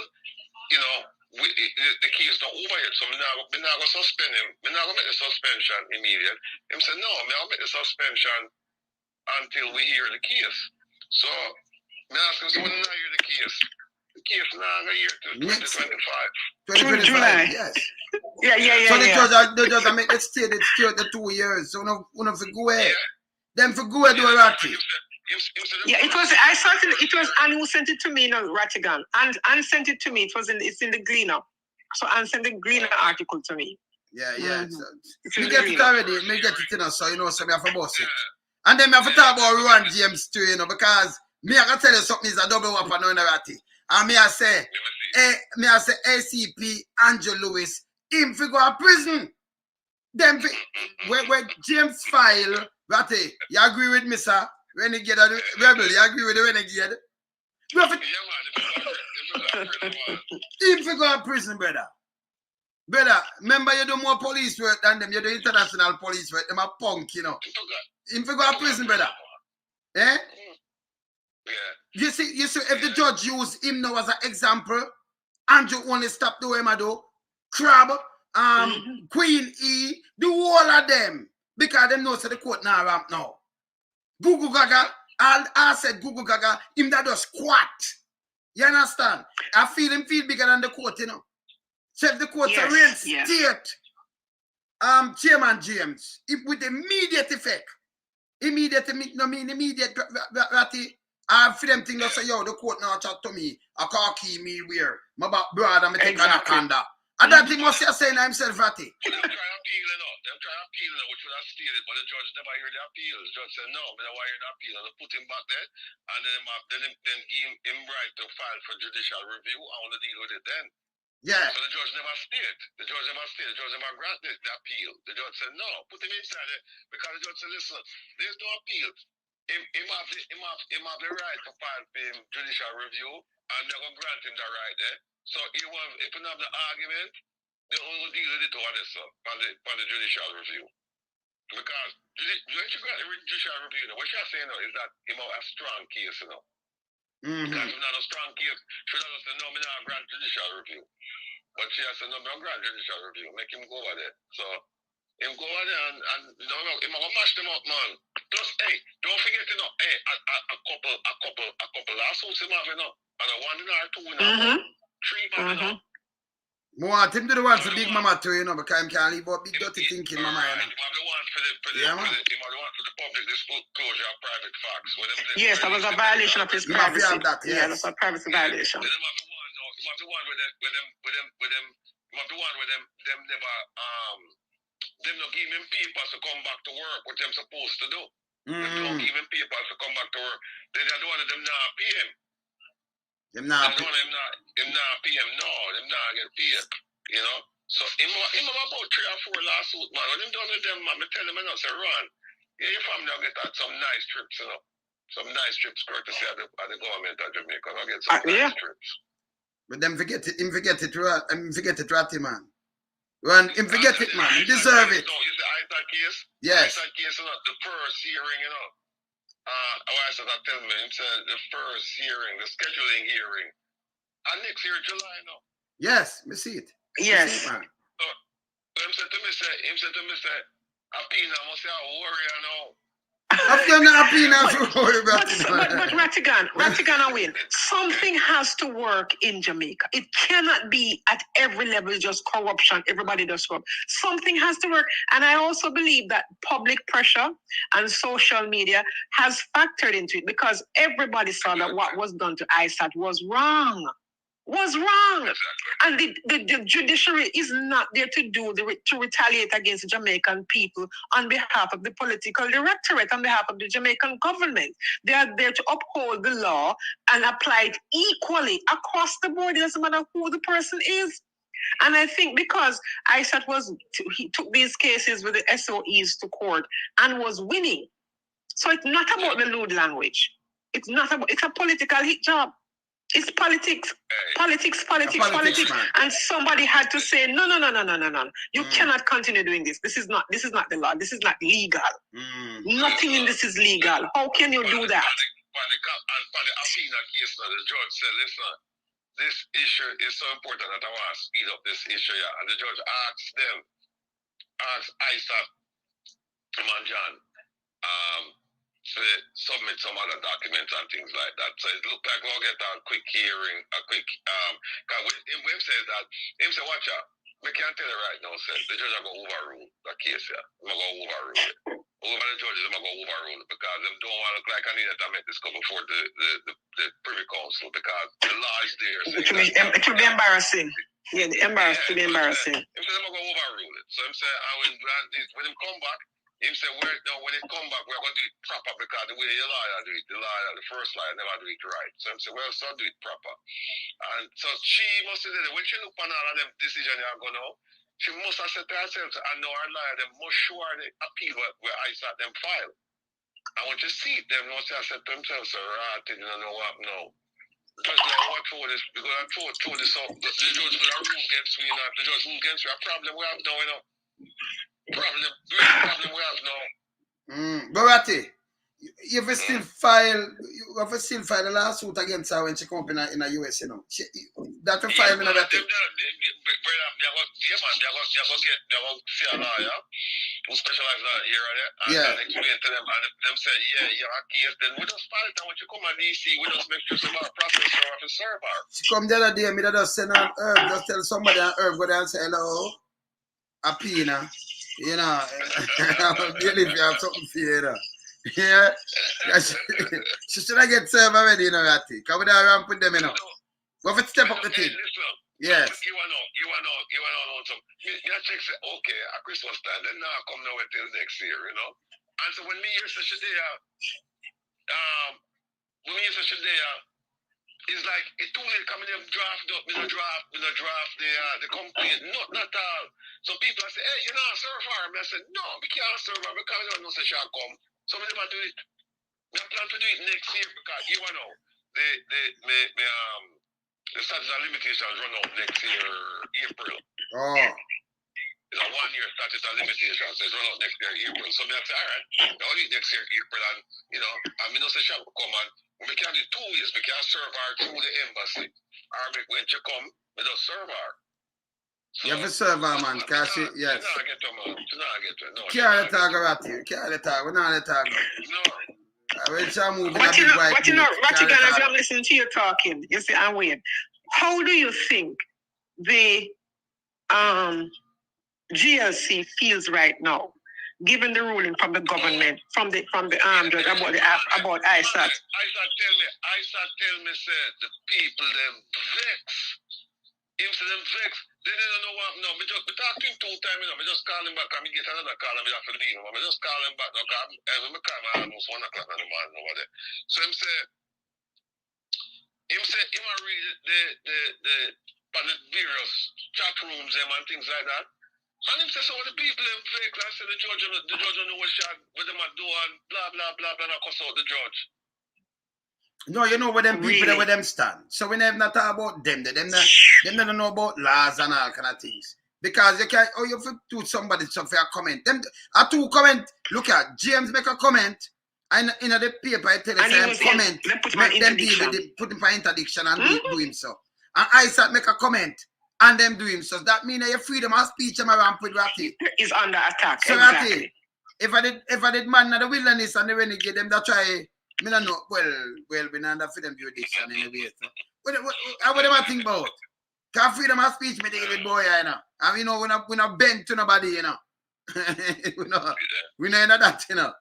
you know, the case not over yet, so I'm not going to suspend him. I'm not going to make the suspension immediate. Him said, no, I'm going to make the suspension until we hear the case. So I ask him, so when I hear the case, case now a year to 2025. 2025, July. yes. Yeah. So the judge I make it stay the 2 years. So no for go ahead. Them for go ahead do a ratty. Yeah, it was. I saw it was Anne who sent it to me, Rattigan. And sent it to me. It's in the Gleaner. So Anne sent the Gleaner article to me. Yeah. Mm-hmm. So, It's me get it already. Me get it, so you know, so me have to boss it. And then me have to talk about Rohan James too, because me I can tell you something is a double weapon on the ratty. And me I say ACP Andrew Lewis, him fi go to prison. Them when James file, ratty, you agree with me, sir? Renegade and rebel, you agree with the renegade? You have to, him fi go to prison, brother. Brother, remember you do more police work than them. You do international police work. Them a punk, you know. Him fi go to prison, brother. Eh? You see, if the judge use him now as an example, Andrew only stop the way him do. Crab, Queen E, the whole of them. Because them know so the court now ramp now. Google Gaga, I said Google Gaga, him that does squat. You understand? I feel him feel bigger than the court, you know. So if the court's a real state, Chairman James, if with immediate effect, immediate, ratty, I feel them thing that say, yo, the court now chat to me, I can't keep me where, my brother, me take anaconda. And that thing must say himself, ratty. Them try appeal, which would have stated, but the judge never heard the appeal. The judge said, no, I don't want to hear the appeal. And they put him back there, and then give him right to file for judicial review. I want to deal with it then. Yeah. So the judge never stayed. The judge never granted the appeal. The judge said, no, put him inside it, because the judge said, listen, there's no appeal. Him have the right to file for him judicial review, and they're going to grant him the right there. So if you have the argument, they only deal with it over this on the judicial review. Because when you grant the judicial review, what you're saying now is that he have a strong case, you know. Because if not a strong case, should have said, no, I'm not grant judicial review. But she has said, no, I'm not grant judicial review. Make him go over there. So him go over there and him gonna mash them up, man. Plus, hey, don't forget, you know, hey, a couple lawsuits him have, you know. And a one or two, you know. 3 man, you know. More want him to the one for Big Mama too, you know, because him can't leave out big dirty thinking, Mama. Right. Him have the one for the public disclosure of private facts. Yes, that was a violation of his privacy. Yeah, that's a privacy violation. Then him have the one with them never them not give him papers to come back to work, what them supposed to do. Them don't give him papers to come back to work. They don't want them not pay him. Them not pay him. No, them not get paid. You know? So him have about 3 or 4 lawsuits, man. When him done with them, man, I tell him, I say, Ron, your family will get at some nice trips, you know. Some nice trips courtesy of the government of Jamaica. I'll get some nice trips. But them forget it, Ratty, man. Run, him forget it, man. He deserve it. No, you see Isat case? Yes. Isat case, you know, the first hearing, you know. I said, I tell me, him said the first hearing, the scheduling hearing. And next year, July, you know. Yes, me see it. Yes. See it, man. So him said to me, Apina must say a warrior now. I'm not happy now to worry about it. But Rattigan and Wayne, something has to work in Jamaica. It cannot be at every level just corruption. Everybody does corrupt. Something has to work. And I also believe that public pressure and social media has factored into it, because everybody saw that what was done to Isat was wrong. And the judiciary is not there to retaliate against the Jamaican people on behalf of the political directorate, on behalf of the Jamaican government. They are there to uphold the law and apply it equally across the board. It doesn't matter who the person is. And I think because Isat he took these cases with the SOEs to court and was winning. So it's not about the lewd language. It's a political hit job. It's politics. And somebody had to say, no. You cannot continue doing this. This is not the law. This is not legal. Nothing in this is legal. How can you do that? And for the Apina case, the judge said, listen, this issue is so important that I want to speed up this issue. Yeah. And the judge asked Isat and John, to submit some other documents and things like that. So it looked like we'll get a quick hearing, because when him says that, him say, watch out, we can't tell you right now, said the judge are going to overrule the case here. I'm going to overrule it. Over the judges, I'm going to overrule it because them don't want to look like I need to make this go before the Privy Council because the law is there. It will be embarrassing. Yeah, the embarrassing. Him say, I'm going to overrule it. So him say, I will grant this. When him come back, him say, when it come back, we're going to do it proper because the way the lawyer do it, the first lawyer never do it right. So him say, well, so do it proper. And so she must have said, when she look on all of them decisions you're going to, she must have said to herself, I know our lawyer, they must sure the appeal where I saw them file. I want to see them, must have said to themselves, so right, you don't know what now. Because they want to this, because I told this out, the judge will rule against me, not the judge rule against me. A problem we have now, you know. Problem we have now. Barati, you have still file a lawsuit against her when she come up in the US, you know. That will file in that thing. They will see a lawyer who specializes in that area and explain to them, and them say, you're a case, then we just file it, and when you come at DC, we just make sure some process to serve her. She come the other day, me just send on Herb, just tell somebody on Herb, go there and say, hello, Apina. You know, if you have something for you, you know. Yeah. She should have get served already, you know, Ratty. Come with her and put them, you know. Go for step up the thing. Yes. You want to know something. You check say, okay, at Christmas time, then now come now until next year, you know. And so when me hear such a day, it's like it's too late coming in draft the complaint. Not all. Some people say, hey, you know, serve her. I said, no, we can't serve her because we don't know she shall come. So we never do it. We plan to do it next year because you know the statute of limitations run out next year, April. Oh. It's a 1 year statute of limitations, so it's run out next year, April. So we have to say, all right, we'll do it next year, April, and you know, and we know she shall come and we can do 2 years, we can serve her through the embassy. Or when she come, we just serve her. So, you have to serve her, man, because she, yes. She's not get to, man. She's not get to. No, can't let her go at you. Can't let her go. We're not let her go. No. When she move in a But big white you know, Ratigan, as I'm listening to you talking, you see, I'm Wayne. How do you think the GLC feels right now, given the ruling from the government, from the judge about ISAT? ISAT tell me, said the people them vex. Him say them vex. They don't know what. No, we talk to him 2 times. You know, we just call him back and we get another call and we have to leave him. We just call him back. No, we call him almost 1 o'clock in the morning over there. So him say him a read the various chat rooms and things like that. And him say some of the people them vex. I say the judge don't know what shot with them at do and blah blah blah blah and cuss out the judge. No, you know where them people Really? where them stand. So we never not talk about them. Them don't know about laws and all kind of things. Because you can't, you have to do somebody something a comment. Them are 2 comment. Look at James make a comment. And in the paper I tell you say comment. Make them deal with it, put him for interdiction and do him so. And Isaac make a comment and them do him so. That means your freedom of speech and around with Ratty. Is under attack. So exactly. Ratty, if I did man in the wilderness and the renegade them that try. Me don't know. Well, we not for them jurisdiction anyway. So. What do I think about? Because freedom of speech, me take it boy, you know. And we know we not bend to nobody, you know. we know that, you know.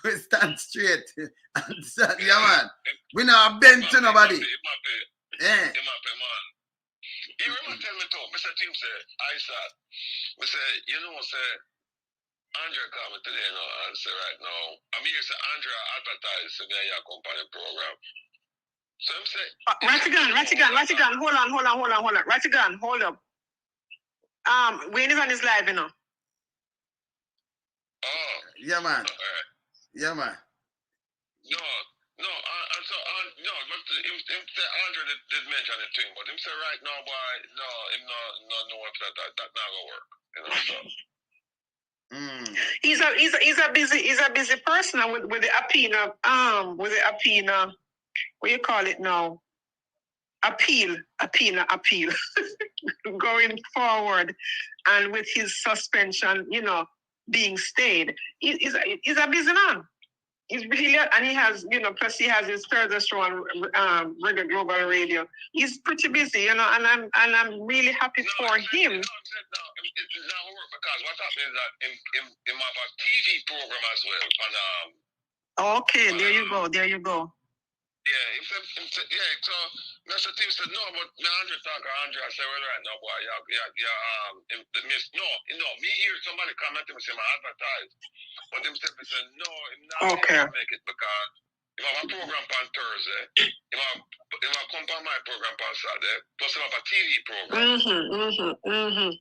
We stand straight. And stand, yeah, man. We not bend to nobody. Yeah. You remember tell me too, Mr. Tim said, Isaac, we say, you know, say, Andrew coming today, you know, and say right now, I'm here to Andrew advertise in your company program. So I'm saying, Ratigan, hold on. Ratigan, hold up. Wayne is on his live, you know. Oh. Yeah, man. Right. Yeah, man. No, but Andrew did mention it too, but him say right now, boy, no, him not know if that not gonna work, you know, so. He's a busy person with the appeal what you call it now? Appeal going forward, and with his suspension, you know, being stayed. He's a busy man. He's brilliant, and he has, plus he has his Thursday show on Reggae Global Radio. He's pretty busy, and I'm really happy for him. It doesn't work because what happened is that in my TV program as well. Okay, there you go. Yeah, so Mr. Tim said, no, but Andrew talk to Andrew. I said, well, right now, boy, me hear somebody comment and say, I advertise. But him said, no, I'm not going to make it because if I have a program on Thursday, if I come on my program on Saturday, plus I have a TV program.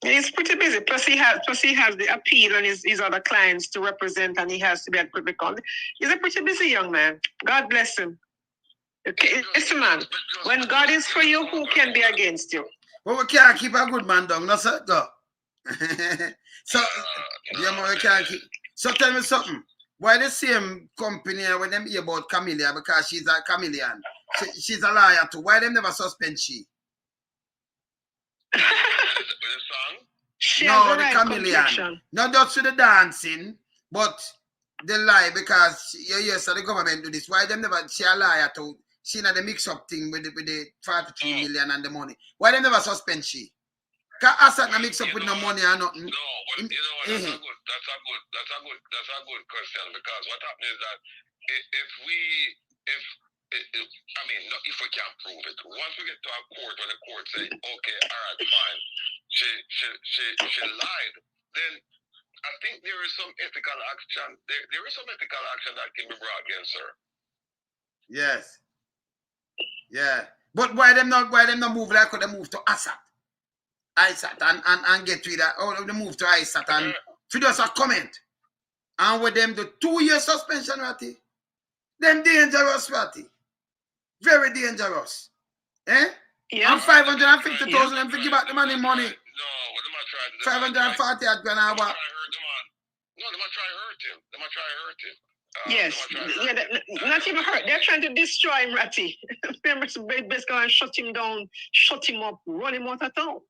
He's pretty busy. Plus he has the appeal on his other clients to represent, and he has to be at Quebec. He's a pretty busy young man. God bless him. Okay, listen, man. When God is for you, who can be against you? Well, we can't keep a good man down, no sir. Go. So we can't keep. So tell me something. Why the same company when them hear about Camellia because she's a chameleon? She's a liar too. Why them never suspend she? No, the chameleon. Not just to the dancing, but the lie because yes, the government do this. Why them never she a liar too? She not the mix-up thing with the 43 million and the money. Why them never suspend she? Cause Asat not mix up with no money or nothing. No, but you know what? That's a good question because what happens is that if we can't prove it, once we get to a court where the court say, okay, all right, fine, she lied, then I think there is some ethical action. There is some ethical action that can be brought against her. Yes. Yeah. But why them not move like they move to Isat and get rid of they move to Isat and for us a comment. And with them the 2-year suspension, Ratty. Them dangerous, Ratty. Very dangerous. Eh? Yeah. And 550,000 and give back the money. No, 540 at grand. No, they might try hurt him. Yes. Not even hurt. They're trying to destroy him, Ratty. Remember, basically shut him down, shut him up, run him out of town.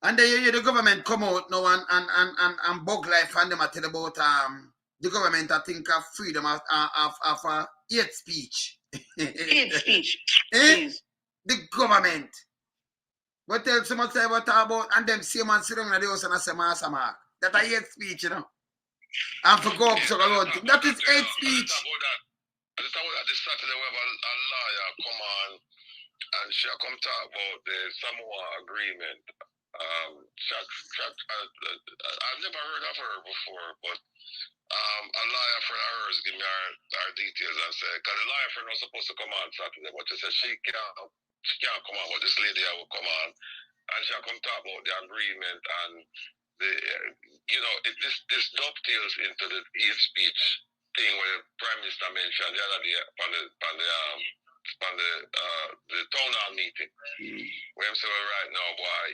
And then the government come out now and bug life and them tell about the government I think of freedom of hate speech. Hate speech. The government. But tell someone say what about and them same man sit down in the house and I say Master Mark. That I hate speech, you know. And for go up so around. That is hate speech. I just about that this Saturday we have a lawyer come on and she'll come talk about the Samoa agreement. I've never heard of her before, but a lawyer friend of hers give me our details and say, because the lawyer friend was supposed to come on Saturday, but she said she can't come on, but this lady will come on and she'll come talk about the agreement and this dovetails into the hate speech thing where the Prime Minister mentioned the other day on the town hall meeting. Where I'm saying right now, boy,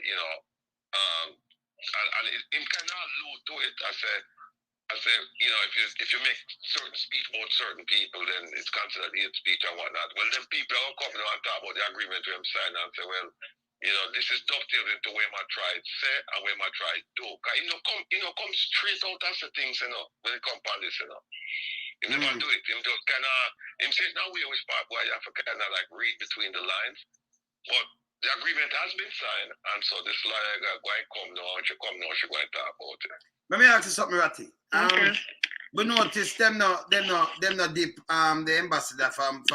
and it kind of allude to it. I say, if you make certain speech about certain people, then it's considered hate speech and whatnot. Well, then people will come and talk about the agreement with him sign and say, well, this is dovetailed into where my tried say and where my tried do. Cause come straight out as the things, when it comes on this, He never do it. Him just him say now we always part where you have to like read between the lines. But the agreement has been signed, and so this lawyer going to come now, she going to talk about it. Let me ask you something, Ratty. Okay. We notice them not deep the ambassador from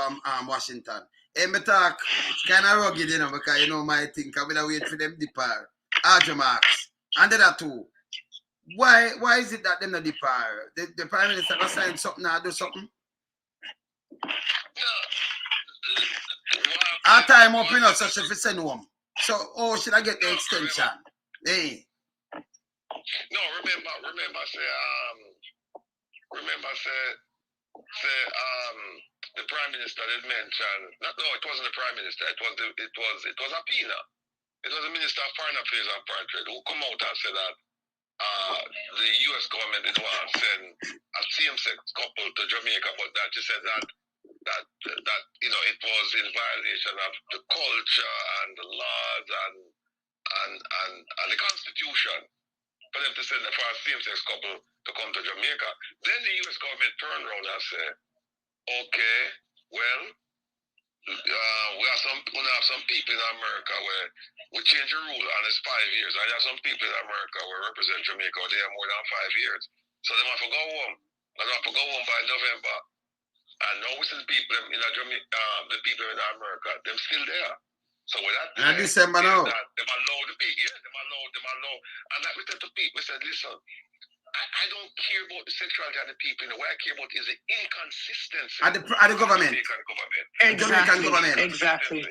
Washington. And me talk kind of rugged, because my think I will wait for them depart. Arjo marks. And the other two. Why is it that them not depart? The Prime Minister will sign something or do something? Our time up in us, so if it's send home. So should I get the extension? Hey. No, remember say the Prime Minister did mention it wasn't the Prime Minister, it was a PINA. It was the Minister of Foreign Affairs and Foreign Trade who come out and said that the US government did want to send a same-sex couple to Jamaica, but that she said that it was in violation of the culture and the laws and the Constitution. for them to send for a same-sex couple to come to Jamaica. Then the U.S. government turned around and said, okay, well, we have some people in America where we change the rule and it's 5 years. And there are some people in America who represent Jamaica where they have more than 5 years. So they have to go home. They have to go home by November. And now we see the people in Jamaica, the people in America, them still there. So with that, and December now. Them allow the people, yeah, them allow. And like we said to people, we said, listen, I don't care about the sexuality of the people. What I care about is the inconsistency at the government. Exactly.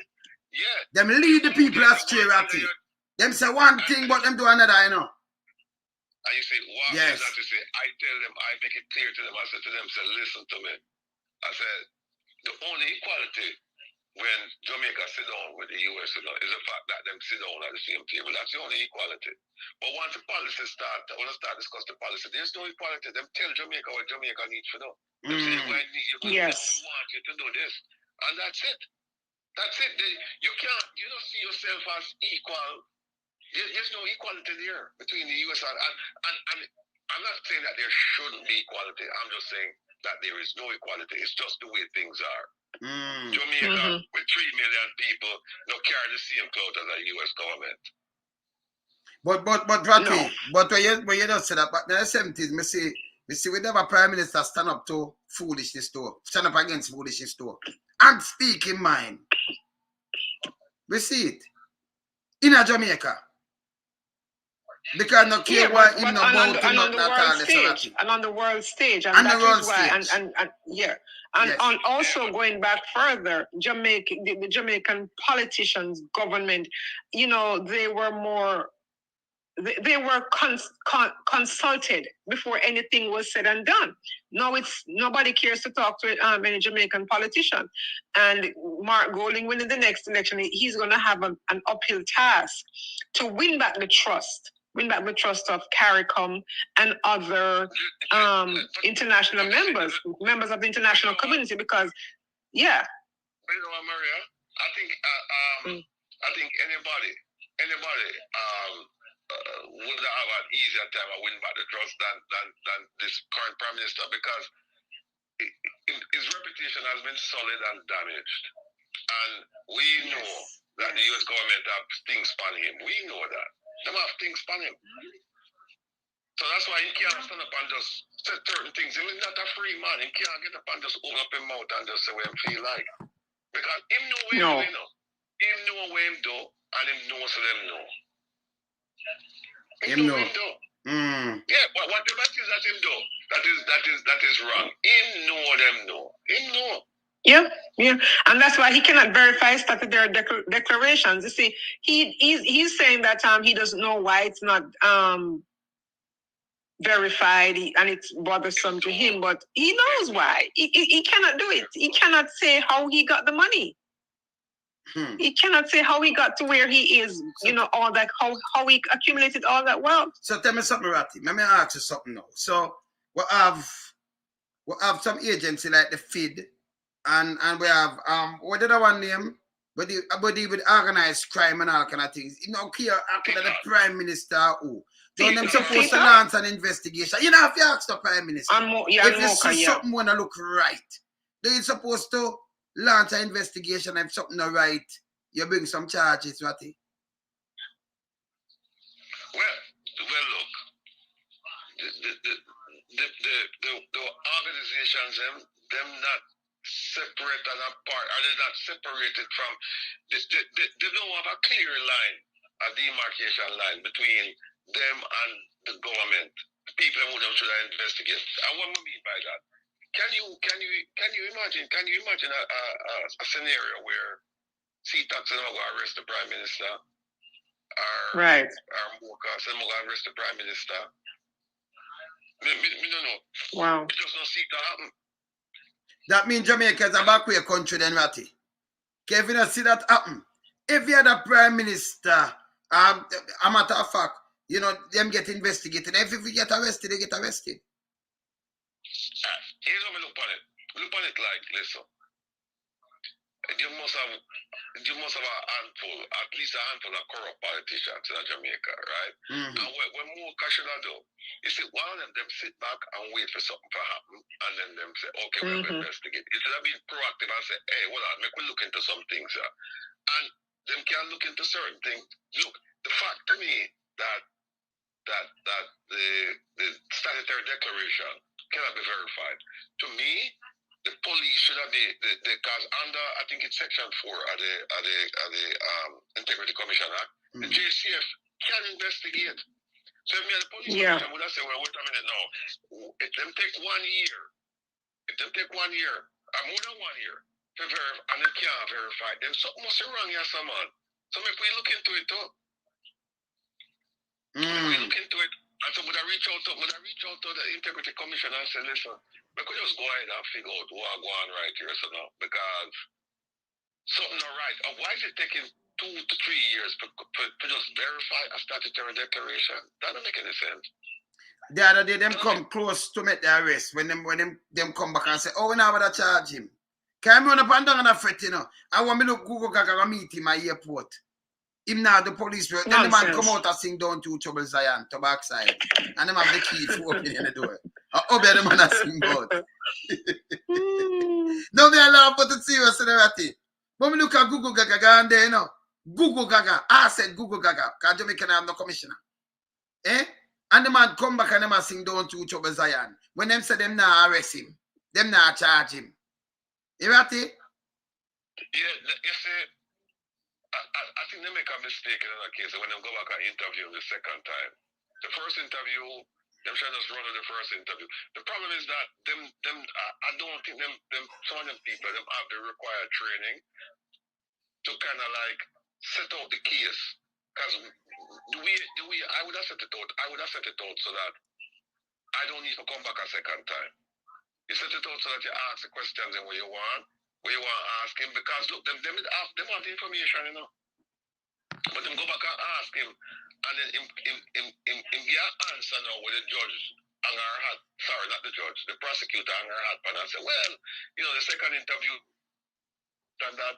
Yeah. Them lead the people astray, Ratty. Them say one thing, but them do another, you know. And you say, what yes. is that to say? I tell them, I make it clear to them. I said to them, say, listen to me. I said, the only equality when Jamaica sit down with the US is the fact that them sit down at the same table. That's the only equality. But once the policy start, when I start discuss the policy, there's no equality. Them tell Jamaica what Jamaica needs to do. Them say, we want you to do this. And that's it. That's it. You don't see yourself as equal. There's no equality there between the US and I'm not saying that there shouldn't be equality. I'm just saying that there is no equality. It's just the way things are. Jamaica with 3 million people don't carry the same clout as the US government. But Ratty, no. But when you don't say that, but in the 70s, we see we never prime minister stand up to foolishness too, stand up against foolishness too, and speak in mind. We see it in a Jamaica. Because no care why him no bow to not all stage, and on the world stage, and that is why, and also going back further, the Jamaican politicians, government, you know, they were consulted before anything was said and done. Now nobody cares to talk to any Jamaican politician. And Mark Golding winning the next election, he's going to have an uphill task to win back the trust of CARICOM and other international members of the international community, because, yeah. You know, Maria, I think anybody would have an easier time of winning back the trust than this current prime minister, because his reputation has been solid and damaged. And we know that the US government have things on him. We know that. They have things on him. So that's why he can't stand up and just say certain things. He's not a free man. He can't get up and just open up his mouth and just say what he feel like. Because him know what he know. Him know what him do, and him know so them know. Him know. Yeah, but whatever it is that him do, that is wrong. Him know them know. Him know. Yeah, and that's why he cannot verify statutory declarations. You see, he's saying that he doesn't know why it's not verified and it's bothersome to him, but he knows why. He cannot do it. He cannot say how he got the money. He cannot say how he got to where he is. You know, all that, how he accumulated all that wealth. So tell me something, Ratty. Let me ask you something now. So we have some agency like the FID. And we have what did I want name? But he with organized crime and all kind of things. You know, here after the prime minister who don't them supposed to launch an investigation. You know, if you ask the prime minister, if you see something wanna look right, then you're supposed to launch an investigation. If something not right, you bring some charges, Ratty. Well, look, the organizations them not separate and apart, or they're not separated from this. They don't have a clear line, a demarcation line between them and the government. People who them should investigate. And what do I mean by that? Can you imagine a scenario where CTAX is going to arrest the prime minister, or Mocha said going to arrest the prime minister? Me don't know. Wow. It just don't see that happen. That means Jamaica is a backway country then, Ratty. If you don't see that happen, if you had a prime minister, a matter of fact, you know, them get investigated. If we get arrested, they get arrested. Here's how we look on it. Look on it like, listen. The you must have a handful, at least a handful of corrupt politicians in Jamaica, right? Mm-hmm. And when more should I do? You see, one of them sit back and wait for something to happen, and then them say, okay, we'll investigate. Instead of being proactive and say, hey, well, make we look into some things, and them can look into certain things. Look, the fact to me that the statutory declaration cannot be verified. To me, the police should have because under, I think it's section 4 of the Integrity Commission Act, the JCF can investigate. So if me and the police commission would have said, well, wait a minute now, if them take 1 year, or more than 1 year to verify, and they can't verify, then something must be wrong here, someone. So if we look into it too, we look into it, and so would I reach out to the Integrity Commission and say, listen, we could just go ahead and figure out what are going on right here, so now, because something not right. And why is it taking 2 to 3 years to just verify a statutory declaration? That don't make any sense. The other day, them come close to make the arrest when them come back and say, oh, we now want to charge him. Can I run up and down on a fret, you know? I want me to go and meet him at airport. Him now, the police, then the man come out and sing down to Trouble Zion, to backside. And them have the key to open the door. Oh, the man has sing out. No, they allow but it's serious in the When we look at Google Gaga and there, you know, Google Gaga. I said Google Gaga, because Jamaica have no commissioner. Eh? And the man come back and them a sing down to Trouble Zion. When them say them now arrest him, them now charge him. You right? Yeah, you see, I think they make a mistake in that case when they go back and interview the second time. The first interview, them try to just run the first interview. The problem is that I don't think some of them people them have the required training to kind of like set out the case. Because I would have set it out so that I don't need to come back a second time. You set it out so that you ask the questions and where you want to ask him, because look, them want information, you know. But them go back and ask him, and then him get answer now with the judge hang her hat. Sorry, not the judge, the prosecutor hang her hat and say, well, you know, the second interview, and that.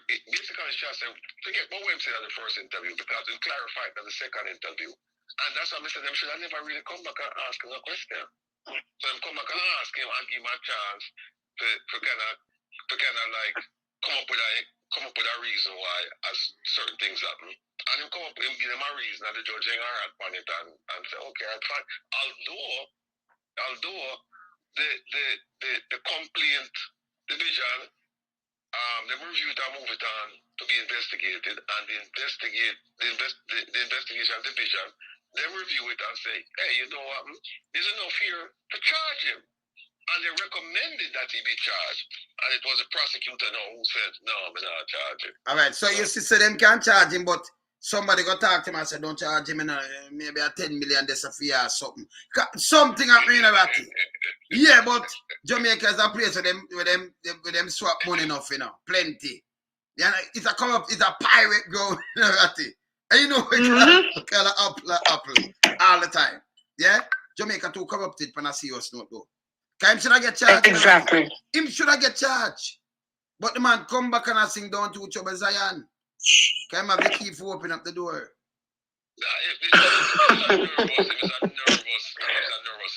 Basically, she said, forget what we said at the first interview, because it clarified that the second interview. And that's why I said them should have never really come back and ask him a question. So them come back and ask him and give him a chance to kind of like come up with a reason why as certain things happen. And him come up with him, give him a reason, and the judge hang her upon it and say, okay, that's fine. Although the complaint division, they review it and move it on to be investigated, and the investigation division, they review it and say, hey, you know what, there's enough here to charge him. And they recommended that he be charged. And it was the prosecutor now who said, no, I'm not charging. All right, so you see, so them can't charge him, but somebody go talk to him and say, don't charge him, maybe a 10 million this a fee or something. Something happening about it. Yeah, but Jamaica is a place where them swap money enough, you know, plenty. Yeah, it's a pirate ground, you know, and you know, we call it apple all the time. Yeah? Jamaica too corrupted when I see us not though. Him should I get charged? Exactly. Him should I get charged? But the man come back and I sing down to Trouble Zion. Can have the key for open up the door? He's a nervous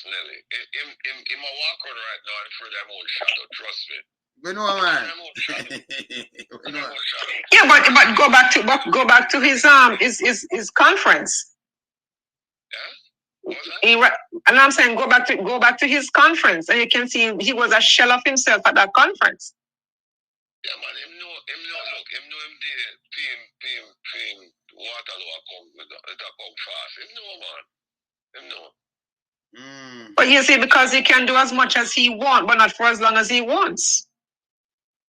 Nelly. Him a walk on right now and for them own shadow, trust me. We know, man. Yeah, but go back to his conference. Yeah? And I'm saying go back to his conference, and you can see he was a shell of himself at that conference. Yeah, man, him know him Waterloo come fast. Him know. But you see, because he can do as much as he wants, but not for as long as he wants.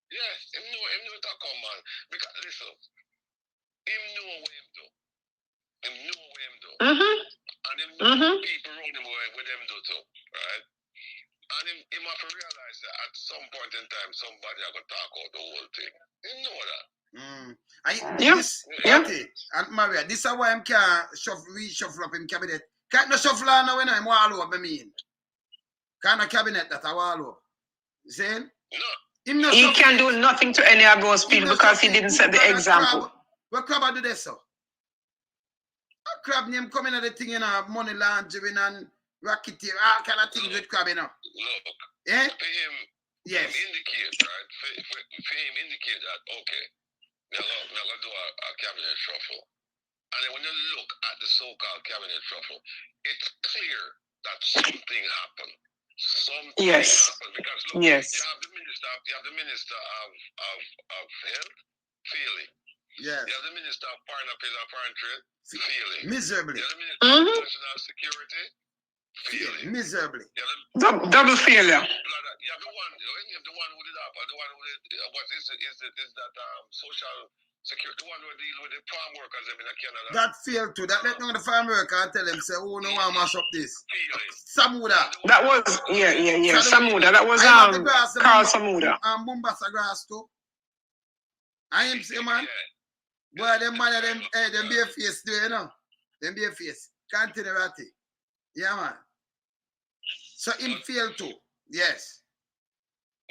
Yeah, him know it come, man. Because listen, him know what him do. And him know people around him with them do too, right? And him have to realize that at some point in time, somebody are going to talk out the whole thing. Him know that. And Maria, this is why I can't reshuffle up in cabinet. Can't no shuffle on now when I'm all over, I mean. Can't a cabinet that I all over. You saying? No. He can do nothing to any of those people because he didn't set the example. What Crab do this, so? A Crab name coming at the thing, you know, money laundering and racketeering, all kind of things with Crab, you know. Look, eh? for him, yes. Indicate, right? For him, indicate that, okay, now let's do a cabinet shuffle. And then when you look at the so-called cabinet shuffle, it's clear that something happened. Something happened because look, you have the minister of health feeling. Yes. You have the minister of foreign affairs and foreign trade feeling. Miserably. You have the minister of national security feeling. Miserably. Double failure. You have the one who did that, the one who did what is that social security, the one who deal with the farm workers in Canada. That failed too. That let the farm worker and tell them, say, oh no, I mash up this. Samuda. That was Samuda. That was Carl Samuda. And Mombasa grass too. I am say man. Boy, them man them be a face too, you know. Them be a face. Continue Ratty. Yeah man. So him fail too. Yes.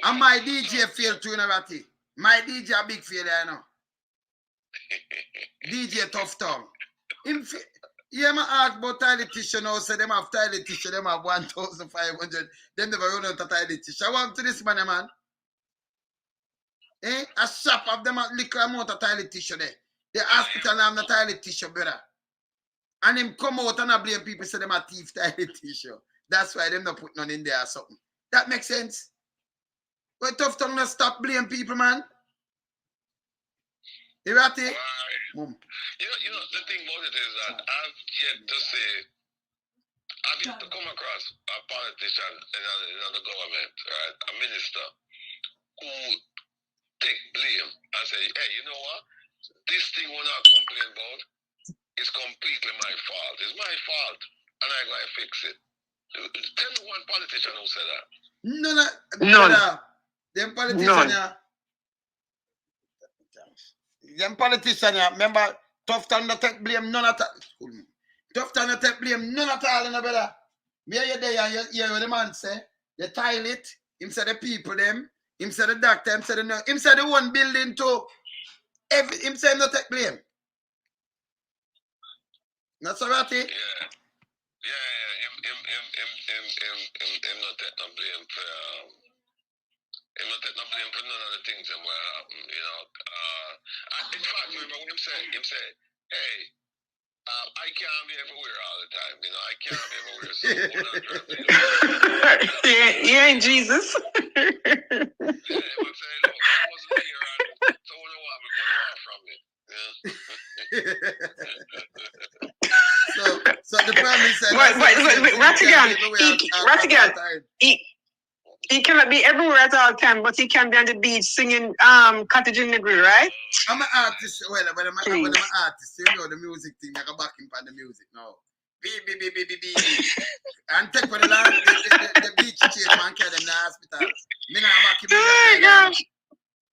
And my DJ failed too, you know, Ratty. My DJ a big failure, you know. DJ Tough Tongue. Yeah, man, ask about toilet tissue now. Say them have toilet tissue, them have 1,500. Them never run out of toilet tissue. I want to this man. Eh? A shop of them a little amount of toilet tissue there. The hospital have no toilet tissue, brother. And him come out and blame people say them a thief toilet tissue. That's why them not put none in there or something. That makes sense. But Tough Tongue not stop blame people, man. You right there? You know, the thing about it is that I've yet to come across a politician in the government, right? A minister who take blame and say, hey, you know what? This thing we're not complaining about is completely my fault. It's my fault, and I'm going to fix it. Tell me one politician who said that. None. Them politicians, them politicians, remember, Tough Tongue not take blame none at all. Tough Tongue not take blame none at all, brother. Me you there and you hear what the man say. The toilet, him say the people them, him say the doctor, him say the nurse, him say the one building too. Him say him not take blame. Not so right? Yeah. Him not take no blame for him not take no blame for none of the things that were happen, you know. In fact, remember when him say, hey, I can't be everywhere all the time, you know. I can't be everywhere, so you ain't Jesus. Yeah, he would say, look, I wasn't here, and so what do I want from me? Yeah. So the Prime Minister. Rattigan, he cannot be everywhere at all time, but he can be on the beach singing Cottage in the Grill, right? I'm an artist. Well, when I'm an artist, you know the music thing, I go back in for the music now. Beep. And take for the land, the beach chase man carry them in the hospital. Me not back him with that.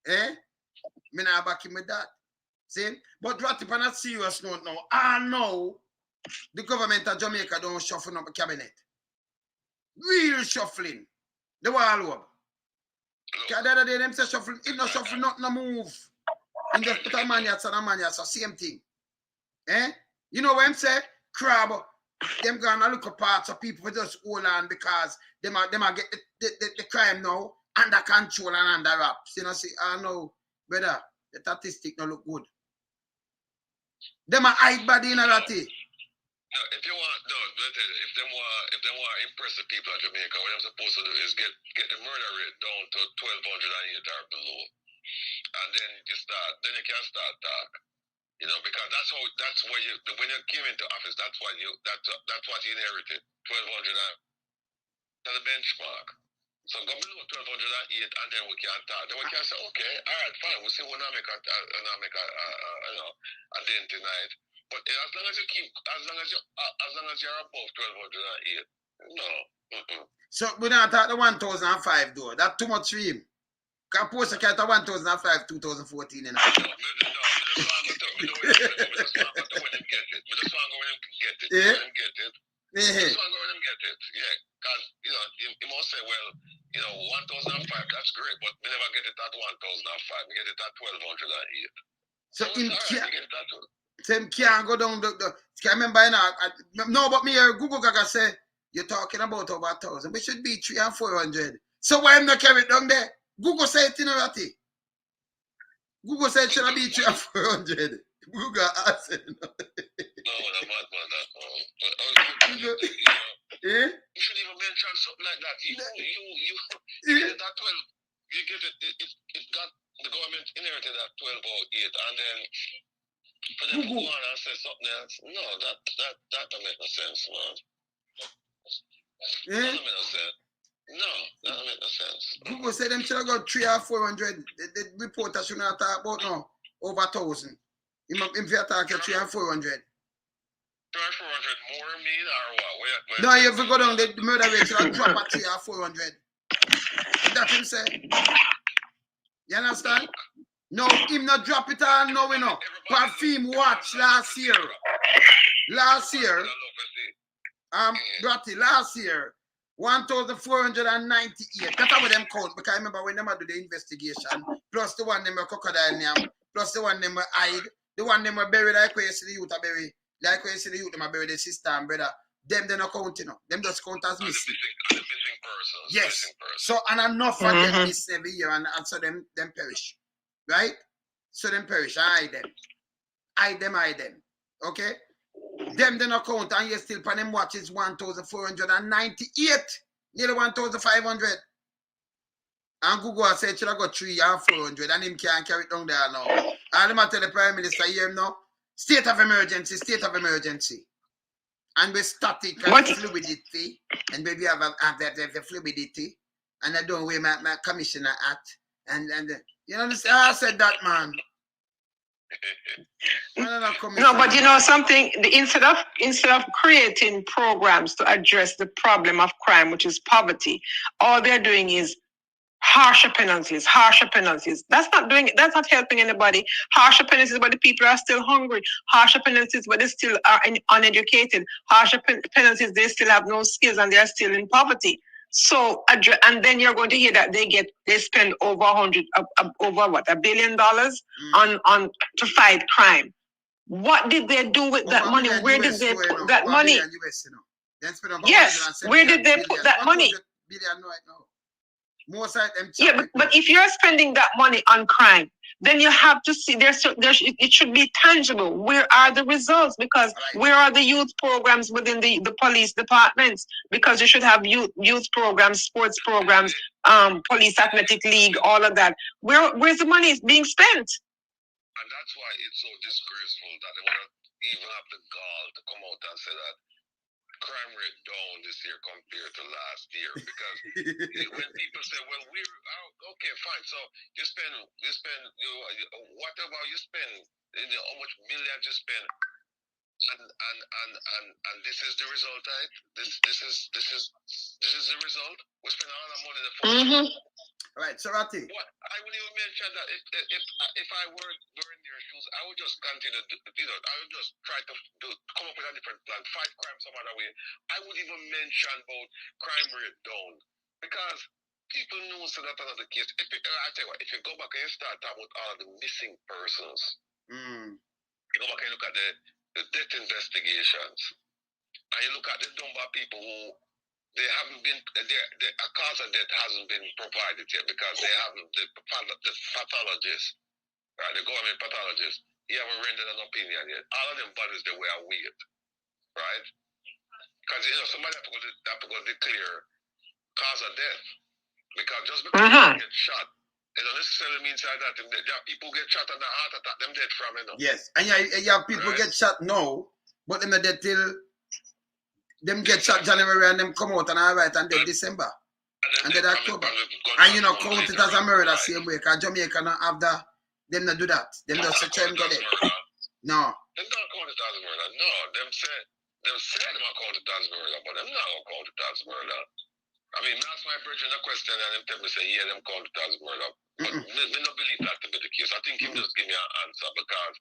Eh? Me not back him with that. See? But what if I'm not serious note now? I know the government of Jamaica don't shuffle up a cabinet. Real shuffling. The wall over. The other day, them say shuffle. If not shuffle, not no move. And just put a man here, so same thing. Eh? You know what I'm saying? Crab, them gonna look at parts of people just hold on because them are get the crime now under control and under wraps. You know, see, I know, brother, the statistic don't look good. Them are hide body in a ratty. No, if they want to impress the people of Jamaica, what they're supposed to do is get the murder rate down to 1,208 or below, and then you can start talk, you know, because that's where when you came into office, that's what you inherited, 1,200 to the benchmark. So go below 1,208, and then we can talk. Then we can say, okay, all right, fine, we'll see when I make a dent tonight. But as long as you're above 1,208, no. So we don't talk the 1,005 though. That's too much for him. Can post a cat 1,005 2014 and no, just want to get it. This one go and get it. Yeah, because you must say, well, 1005, that's great, but we never get it at 1005. We get it at 1208. So him can't can't go down can remember no, but me here Google Gaga say you're talking about over 1,000. We should be 300 and 400. So why am not carry it down there? Google say it in a ratty. Google said it should be 300 and 400. Google asked it. No, I'm not that. Eh? You should even mention something like that. You get it at 12. You get it got the government inherited at 12 or 8, and then for them to go on and say something else. No, that don't make no sense, man. That don't make no sense. No, that don't make no sense. Google said them should have got 300 or 400. The reporter should not talk about no over 1,000. If you talk at 300 and 400. 300, 400 more mean or what? No, you have to go down the murder rate should have drop at 300 or 400. That's him say. You understand? No, him not drop it all, no, we know. Perfume watch last year. Bratty, last year, 1,498. That's how them count, because I remember when them do the investigation, plus the one them were crocodile name, plus the one them were hide, the one them were buried like where you see the youth are buried, like where you see the youth them are buried, the sister and brother. Them they not count, Them just count as missing. The missing persons. Yes. Missing persons. So and enough of them miss every year, and so them perish. Right? So them perish. I hide them. Okay? Them they not count, and you still pan them watches 1,498, nearly 1,500. And Google said should have got 300 and 400, and him can't carry it down there now. And them tell the Prime Minister here now, state of emergency. And we static and fluidity, and maybe have the fluidity, and I don't wear my commissioner hat, and you understand? I said that, man. No, but you know something. Instead of creating programs to address the problem of crime, which is poverty, all they're doing is harsher penalties. That's not helping anybody. Harsher penalties, but the people are still hungry. Harsher penalties, but they still are uneducated. Harsher penalties, they still have no skills and they're still in poverty. So, and then you're going to hear that they spend over $1 billion on to fight crime. What did they do with that money? Where did they put that money? Yes, where did they put that money? Most of them. Yeah, but if you're spending that money on crime, then you have to see it should be tangible. Where are the results? Because where are the youth programs within the police departments? Because you should have youth programs, sports programs, police athletic league, all of that. Where's the money being spent? And that's why it's so disgraceful that they want to even have the gall to come out and say that crime rate down this year compared to last year, because when people say, well, okay, fine, so you spend whatever you spend, how much millions you spend, and this is the result, right? This is the result. We spend all the money in the first Right, so Rati. What I would even mention that if I were in their shoes, I would just continue to, I would just try to come up with a different plan, fight crime some other way. I would even mention about crime rate down, because people know so that's another case. I tell you what, if you go back and you start talking about all the missing persons, you go back and look at the death investigations, and you look at the number of people who they haven't been, a cause of death hasn't been provided yet, because they haven't, the pathologist, right, the government pathologist, he haven't rendered an opinion yet. All of them bodies, they were weird, right? Because, somebody have to go declare cause of death. Because just because you get shot, it don't necessarily mean that there are people get shot and the heart attack, them dead from it. Yes, and you have people get shot now, but them are dead till them get shot January and them come out and all right and then December. And then October. And count it as a murder same way, because Jamaica don't have that, them not do that. Them just say them go dead. No. Them don't count it as murder. No, them say them count it as murder, but them not gonna count it as murder. I mean, ask my brethren a question and them tell me say, yeah, them count it as murder. But me not believe that to be the case. I think him just give me an answer, because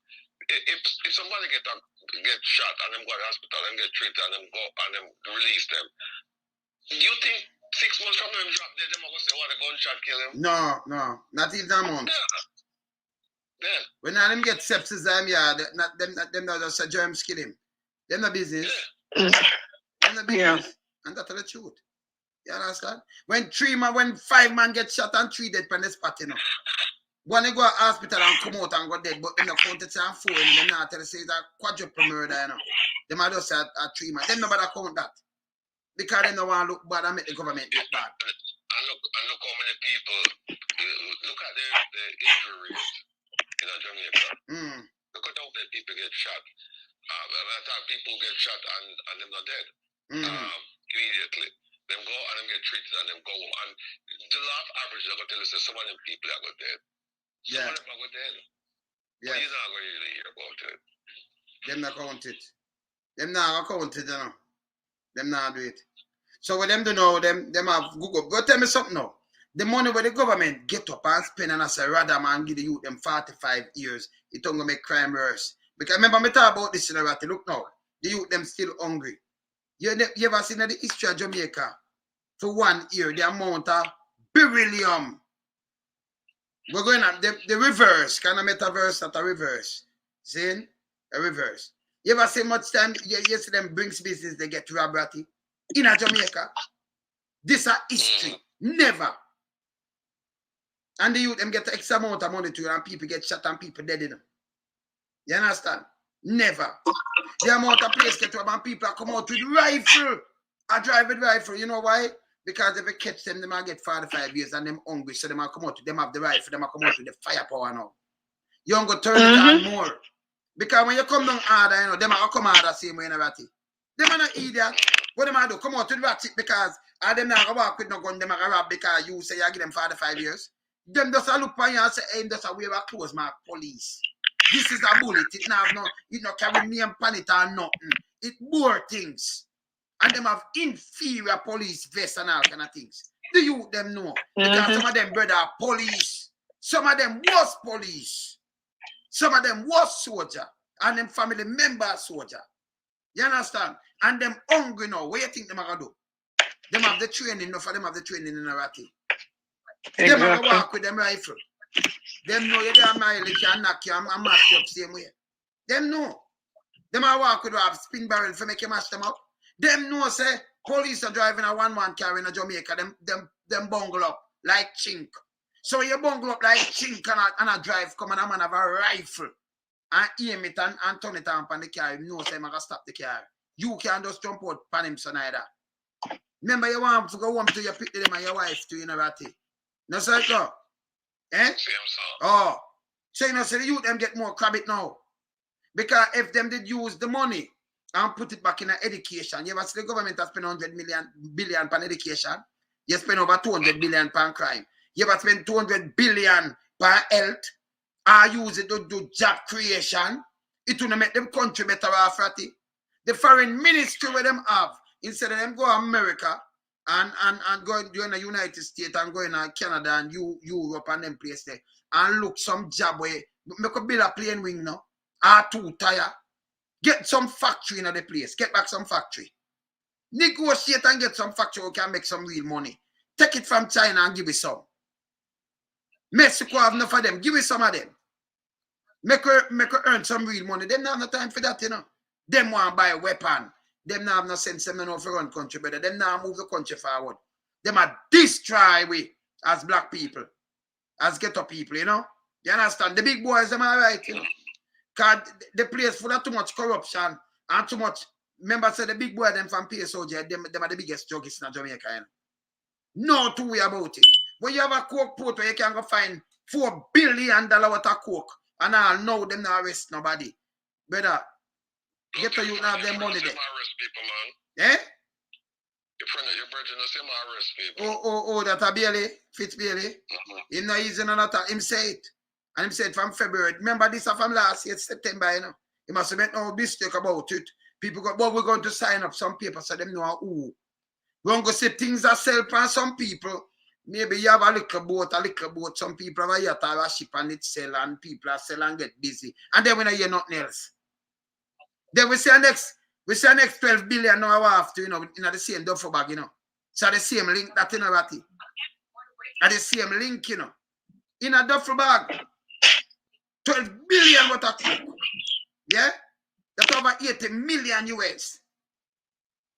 if somebody get get shot and them go to the hospital and get treated and them go and them release them. You think 6 months from them drop dead, them are going to say, what, a gunshot kill him? No, not even a month. Yeah. When them get sepsis, them just a germs kill him. Them the business. Yeah. Them the business. And that's the truth. You understand? When 5 man get shot and 3 dead on the spot, you know. One they go to hospital and come out and go dead, but them not count it and 4, and them not tell you say it's a quadruple murder, you know. Them are just a 3 man. Them nobody count that. Because they don't want to look bad and make the government look bad. And look how many people, look at the injury rate in Jamaica. Look at how many people get shot. I thought people get shot and them not dead immediately. Them go and them get treated and them go home. And the law average, they're going to tell us that some of them people are going dead. Some of them are going dead. Yeah. But you're not going to really hear about it. Them not count it. Them not count it, you know. Them not do it. So what them do now, them have Google. Go tell me something now. The money where the government get up and spend and I say rather man give the youth them 45 years, it don't gonna make crime worse. Because remember me talk about this in a rat. Look now, the youth them still hungry. You ever seen the history of Jamaica? For 1 year, the amount of beryllium. We're going at the reverse, kind of metaverse at a reverse. See? A reverse. You ever see much time you see them brings business, they get robbed ratty? In a Jamaica. This is history. Never. And the youth them get X amount of money to you and people get shot and people dead in them. You understand? Never. The amount of place get robbed and people come out with rifle. I drive with rifle. You know why? Because if you catch them, they might get 45 years and them hungry. So they might come out with them have the rifle, they might come out with the firepower now. You don't go turn it on more. Because when you come down harder, you know, they might come harder same way in a ratty. They might not idiot. What they might do? Come out with ratty because them not going to walk with no gun, they might rob because you say you give them 45 years. Them just look on you and say, hey, just a wear a clothes mark police. This is a bullet. It not carry name pan it or nothing. It bore things. And them have inferior police vests and all kind of things. The youth them know. Because some of them brother are police. Some of them was police. Some of them was soldier. And them family member soldier. You understand? And them hungry now. What do you think them are going to do? Them have the training. Enough of them have the training in a ratty. Exactly. Them are going to walk with them rifle. Them know you damn mileage can knock you and mash you up same way. Them know. Them are walk with a spin barrel for make you mash them up. Them know say police are driving a 1-1 car in a Jamaica. Them bungle up like chink. So you bungle up like chink and a drive come and a man have a rifle and aim it and turn it on the car. You know say I'm gonna stop the car. You can't just jump out pan him son either. Remember you want to go home to your pick them and your wife to you know ratty. No sir go. Eh? Oh, so you know, so the youth them get more credit now. Because if them did use the money and put it back in education, you ever see the government has spent 100 billion on education? You spend over 200 billion on crime. You ever spend 200 billion on health? Or use it to do job creation? It will make them country better off at it. The foreign ministry where them have, instead of them go to America, and go in the United States and go in Canada and Europe and them place there and look some job where make a build a plane wing now or 2 tire. Get some factory in the place. Get back some factory. Negotiate and get some factory who can make some real money. Take it from China and give it some. Mexico have enough of them. Give it some of them. Make her earn some real money. Them not have no time for that, you know. Them want to buy a weapon. Them not have no sense them know for run country better. Them not move the country forward. Them are destroy we as black people. As ghetto people, you know. You understand? The big boys, them are right, you know. Because the place full of too much corruption and too much. Remember, say the big boy them from PSOJ, them are the biggest druggists in Jamaica. You know? No two way about it. When you have a coke port where you can go find $4 billion worth of coke, and I'll know them not arrest nobody. Brother, get to you now have them money there. Arrest people, man. Eh? Your brother no say arrest people. Oh, that a Bailey, Fitz Bailey. Him no easy no not him say it. And him say it from February. Remember this from last year, September, you know. He must have made no mistake about it. People go, but we're going to sign up some papers so them know who. We're going to say things that sell for some people. Maybe you have a little boat, some people have a yacht or a ship and it sell and people are sell and get busy. And then we don't hear nothing else. Then we say next 12 billion now after, you know, in the same duffel bag, you know. So the same link that, you know, at it. And the same link, you know. In a duffel bag. 12 billion what a cook. Yeah? That's over 80 million US.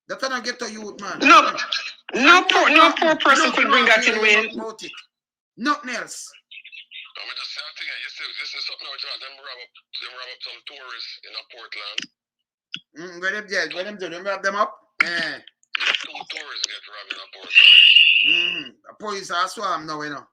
That's not get to youth, man. No poor person could bring that in way. Nothing else. I mean, just say, this is something which them rob up some tourists in a Portland. Where them do? Them wrap them up? Yeah. 2 tourists get robbed in a Portland. The police are swarm now, you know.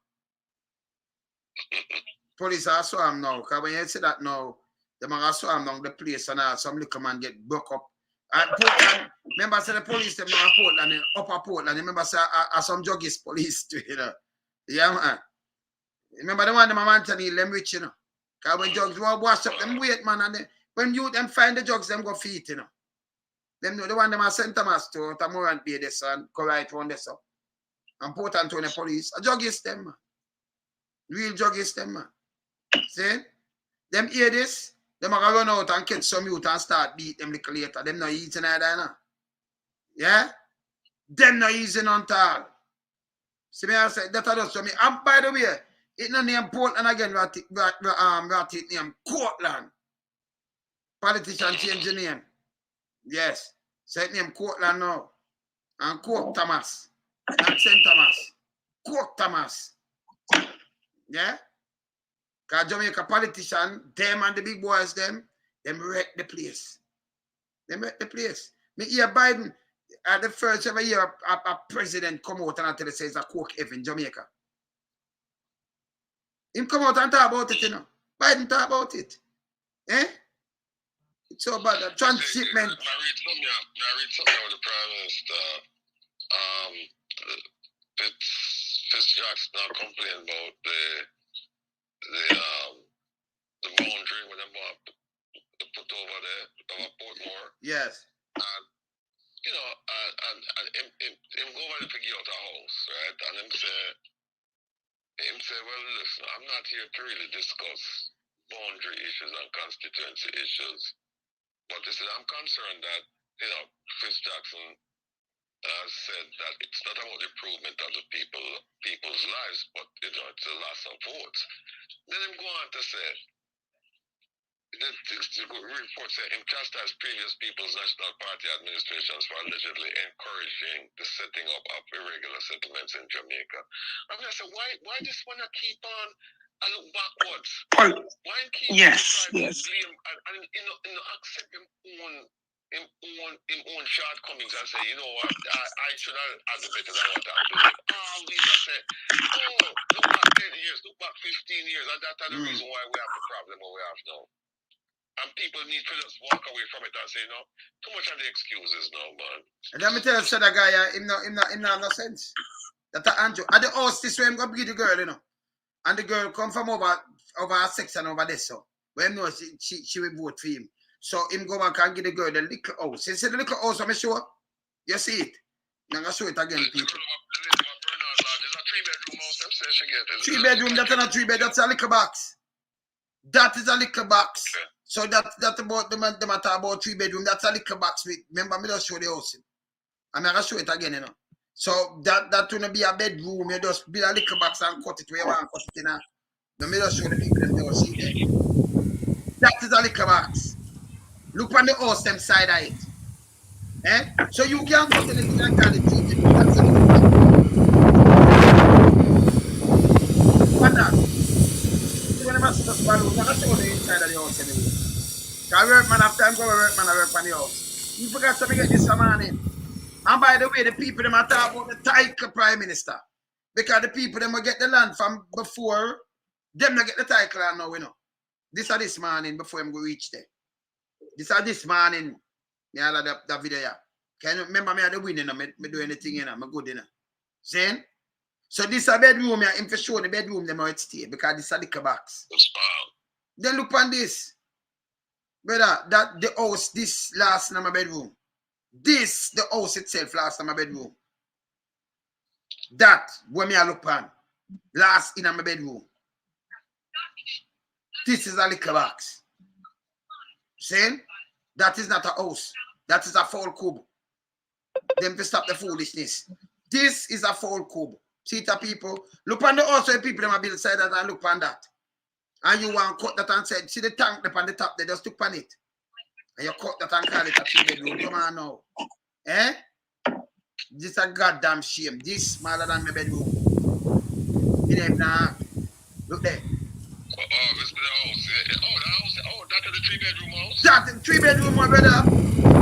Police are swarm now. Because when you say that now, them are swarm down the place and some little man get broke up. And Portland, remember say the police them now Portland, upper Portland. Remember say some juggies police too, you know. Yeah, man. Remember the one them Anthony them rich, you know. Because when jugs wash up them wait, man, and when you them find the jugs, them go feet, you know. Them know the one them are St. Thomas to Tamorant Bay this and go right one this up. And Portland to the police. A juggies them, man. Real juggies them, man. See? Them hear this, them are gonna run out and catch some youth and start beat them little later. Them not eating either, no. Yeah? Them not easing on all. See me I say that does to me. And by the way, it not name Portland again, what it name Cortland. Politician change the name. Yes. So it name Cortland now. And Cork Thomas. Not St. Thomas. Cork Thomas. Yeah? Because Jamaica politician, them and the big boys, them wreck the place. Them wreck the place. Me hear Biden, the first ever year a president come out and tell us it's a coke F in Jamaica. Him come out and talk about it, you know. Biden talk about it. Eh? It's so bad. Transshipment. I read something with the Prime Minister. Fitzjackson now complaining about the boundary when they want to put over there, over Portmore. Yes. And you know, and him go over to get out the house, right? And him say, well, listen, I'm not here to really discuss boundary issues and constituency issues, but he said, I'm concerned that, you know, Fitzjackson has said that it's not about the improvement of the people's lives, but, you know, it's a loss of votes. Then him go on to say, the report said him chastised previous People's National Party administrations for allegedly encouraging the setting up of irregular settlements in Jamaica. I mean, I said, why just want to keep on and look backwards? Why keep trying to blame and you know, accept him own shortcomings and say, you know what, I should have admitted I want to do it. These are say, look back 10 years, look back 15 years, and that's the reason why we have the problem that we have now. And people need to just walk away from it and say, no, too much of the excuses now, man. And let me tell you, that guy, him no sense. That Andrew, at the house, this way, I'm going to give the girl, you know. And the girl come from over a section over there, so. But him know she will vote for him. So him go back and give the girl the little house. You see the little house, I'm sure? You see it? I'm going to show it again, people. There's a 3-bedroom house, them say she get it. 3-bedroom, that's not a 3-bed, that's a little box. That is a little box. Okay. So that's about the matter about 3-bedroom. That's a little box. Remember, me just show the house. I'm going to show it again, you know. So that will be a bedroom. You just build a little box and cut it where you want to cut it, you know. Let me just show the people them there, see there. That is a little box. Look on the house, them side of it. Eh? So you can't cut anything and call it 3-bedroom. That's a little box. What that? When I'm going to show the inside of the house anyway. I work man after I'm going to work man, I work on the house. You forgot to get this morning. And by the way, the people them are talking about the title Prime Minister. Because the people them will get the land from before, them not get the title now, you know. This is this morning before I'm going to reach there. This is this morning. Yeah, that video, yeah. Can you remember me at the winning, me do anything, you know, I'm good, you know. See? So this is a bedroom, yeah, I'm for sure the bedroom them how it stay because this is a little box. Then look on this. Brother, that the house, this last in my bedroom. This, the house itself, last in my bedroom. That, when me I look on, last in my bedroom. This is a little box. See? That is not a house. That is a foul cube. Them to stop the foolishness. This is a foul cube. See the people. Look on the house where people them build side that and look on that. And you want to cut that and say, see the tank up on the top, they just look on it. And you cut that and call it a 3-bedroom. Come on now. Eh? This is a goddamn shame. This smaller than my bedroom. You know, now, look there. This is the house. The house. Oh, that's the 3-bedroom house. That's the 3-bedroom, my brother.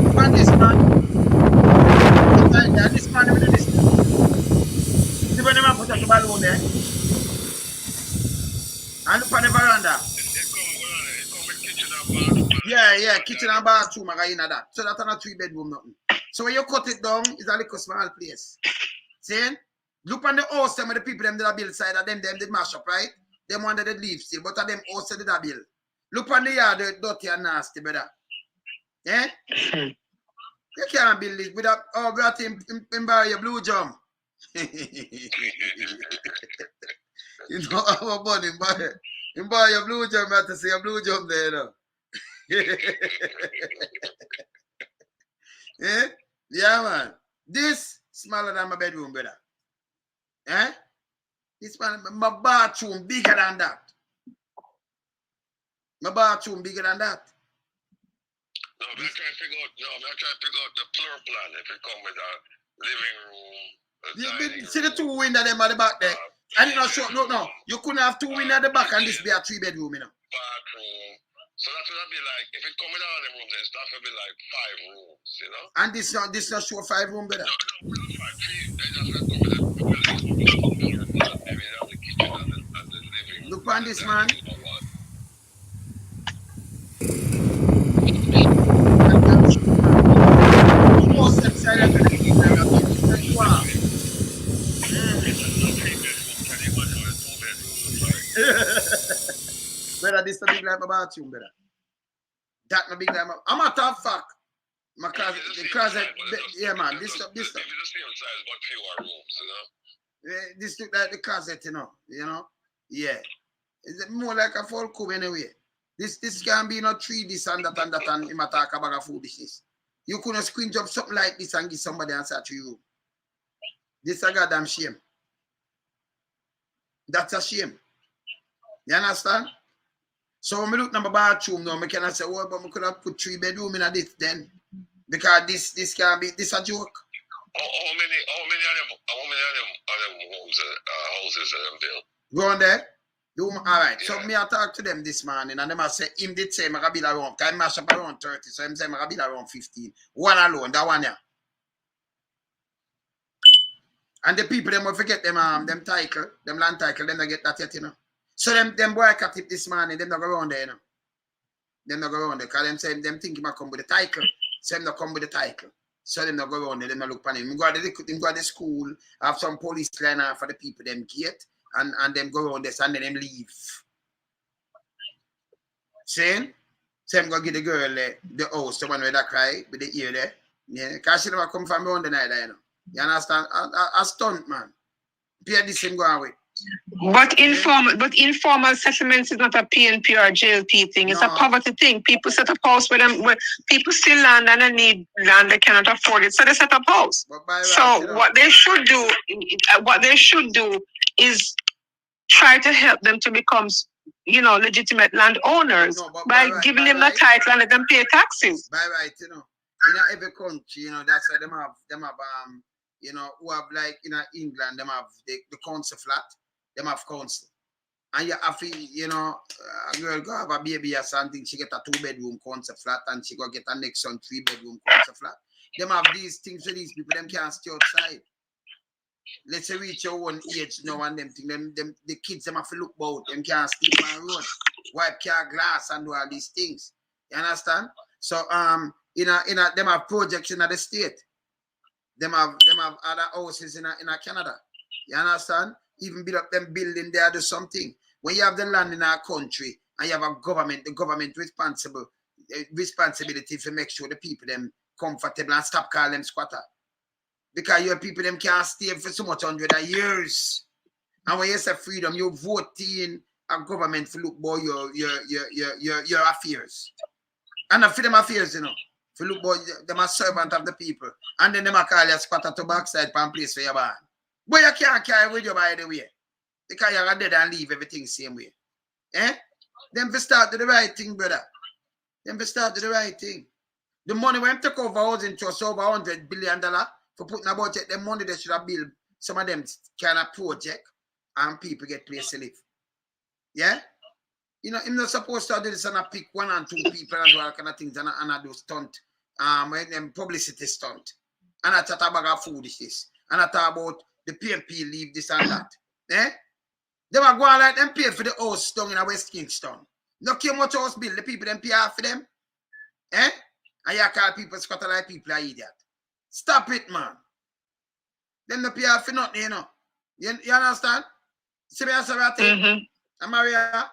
Look on this man. And this man with this. See when the man put a balloon there. And look on the veranda. It come with kitchen and bathroom. Yeah, kitchen and bathroom. I got in that. So that's not a 3-bedroom nothing. So when you cut it down, it's a little small place. See? Look on the house, some of the people them that build side of them did mash up, right? Them one that they leave still, but of them house did that build. Look on the yard, dirty and nasty, brother. Eh? You can't build this without got him buy your blue jump. You know how about him buy your blue jump, I have to say your blue jump there, you know. Eh? Yeah, man. This smaller than my bedroom, brother. Eh? This man, my bathroom bigger than that. My bathroom bigger than that. No, I'm trying to figure out the floor plan if it come with a living room. See the 2 windows them at the back there. And not sure, no. You couldn't have 2 windows at the back and this be a 3-bedroom, you know. Bathroom. So that's what I'd be like. If it come with all the rooms, it's not gonna be like 5 rooms, you know. And this not show 5 room, brother. No, 5, 3. They just come with the kitchen and the living room. Look on this man. Most inside of the brother, this is big like my bathroom, brother. That no big like my. I'm a top fact. My closet, the closet, yeah, man. This. It's the same size, but fewer rooms, you know. This look like the closet, you know. Yeah. It's more like a full cube anyway. This can be no 3 this and that and him talk about a foolishness. You couldn't screen up something like this and give somebody answer to you. This is a goddamn shame. That's a shame. You understand? So when we look at my bathroom now, I can say, well, but we could have put 3-bedroom in this then. Because this can be this a joke. How many of them homes houses are built? Go on there. All right. Yeah. So me I talk to them this morning and them I say him did say I build around time mash up around 30. So him say I build around 15. One alone, that one yeah. And the people them will forget them title, them land title, then they get that yet, you know. So them boy cat tip this morning, them not go around there, you know. Them not go around there, because them say them think he might come with the title. So them not come with the title. So them not go around there, them not look for him. Go to the school, have some police line for the people them gate, and them go around this and then them leave. Saying? So them go give the girl the house, the one where they cry with the ear there. Yeah, because she never come from around the night there, you know. You understand? A stunt man. Pay this him go away. But informal settlements is not a PNP or JLP thing. It's a poverty thing. People set up house where people still land and they need land, they cannot afford it. So they set up house. What they should do is try to help them to become legitimate landowners by giving them the title and let them pay taxes. By right, in every country, that's why them have who have like in England, them have the council flat, them have council. And you have to, a girl go have a baby or something, she get a 2-bedroom council flat and she go get a next one 3-bedroom council flat. Them have these things for these people, them can't stay outside. Let's say reach your own age now and them thing, the kids them have to look about, them can't sleep on the road, wipe car glass and do all these things. You understand? So them have projects in the state. Them have other houses in Canada. You understand? Even build up them building there, do something. When you have the land in our country and you have a government, the government responsibility to make sure the people them comfortable and stop calling them squatter. Because your people them can't stay for so much 100 years. And when you say freedom, you vote in a government to look for your affairs. And I feel them affairs, you know. If you look boy, them a servant of the people. And then them a call you a squatter to backside from place where you're born. But you can't carry with you by the way. Because you're dead and leave everything same way. Eh? Them for start to the right thing, brother. Them for start to the right thing. The money when took over housing trust over $100 billion for putting about it, the money they should have built some of them kind of project and people get place to live. Yeah? You know, I'm not supposed to do this and I pick 1 and 2 people and do all kind of things and I do stunt. Them publicity stunt. And I talk about foolishness. And I talk about the PMP leave this and that. Eh? They were going like them pay for the house down in West Kingston. Look how much house bill the people them pay for them. Eh? And you call people squatter like people are idiot. Stop it, man. Them the pay for nothing, you know. You understand? See me as a thing? And Maria?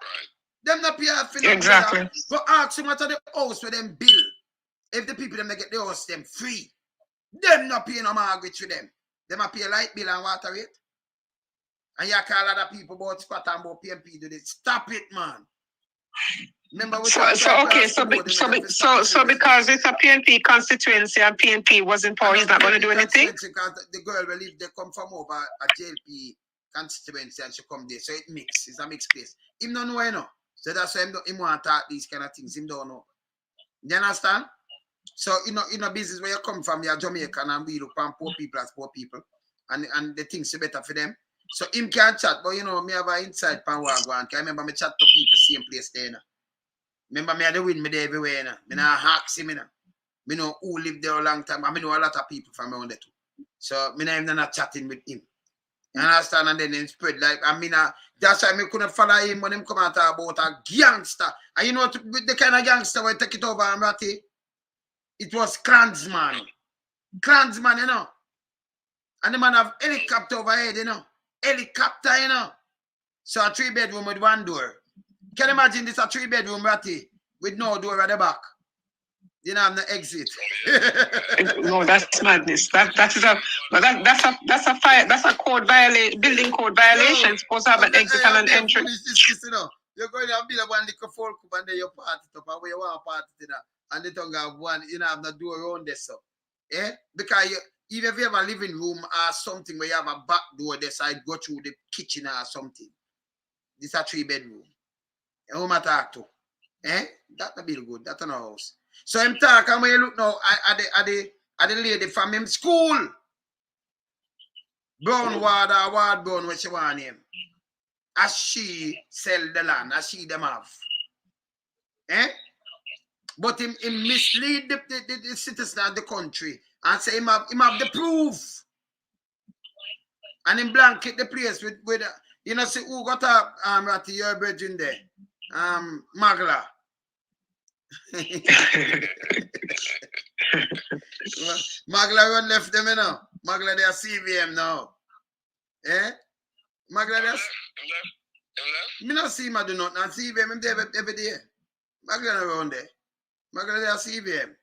Them the pay for nothing. Exactly. But ask them what are the house for them bill. If the people them they get the house them free. Them not pay no mortgage for them. Them a pay light bill and water rate. And you call other people about squatter and about PMP do this. Stop it, man. Remember we because it's a PNP constituency and PNP wasn't power, he's not going to do anything. Because the girl will leave, they come from over a JLP constituency and she come there. So it mix. It's a mixed place. Him don't know, you know. So that's why him want to talk these kind of things. Him don't know. You understand? So in a business where you come from, you're Jamaican and we look for poor people as poor people. And the things are better for them. So him can't chat, but you know, me have an inside pan wagwan. I remember me chat to people same place there. Now. Remember me had the win me there everywhere. Now. Me not hacks him. Me know who lived there a long time. I know a lot of people from around there too. So me not even not chatting with him. You understand? And then him spread like that's why me couldn't follow him when him come and talk about a gangster. And you know the kind of gangster where take it over and ratty? It was Klansman. Klansman, you know. And the man have helicopter overhead, you know. Helicopter, you know. So a 3-bedroom with 1 door. Can you imagine this a 3-bedroom ratty with no door at the back? You know, have no exit. No, that's madness. That's a code violation, building code violation. No, supposed to have an exit and an entry. You know. You're going to build one little folk and then you part it up and where you want to part it up. And they don't have one, you know, have no door around there, so. Eh? Because even if you have a living room or something where you have a back door there, so I go through the kitchen or something. This is a 3-bedroom. Who am I talk to? Eh? That not be good. That's an house. So I'm talking when you look now at the lady from him school. Brown Ward Brown, what she want him. As she sell the land, as she them have. Eh? But him mislead the citizen of the country and say him have the proof. And him blanket the place with you know, see who got a ratty your bridging there? Magla. Magla run left them, you know. Magla they are CVM now. Eh? Magla they are me not see him I do not now CVM him there every day. Magla around there. Magla they are CVM.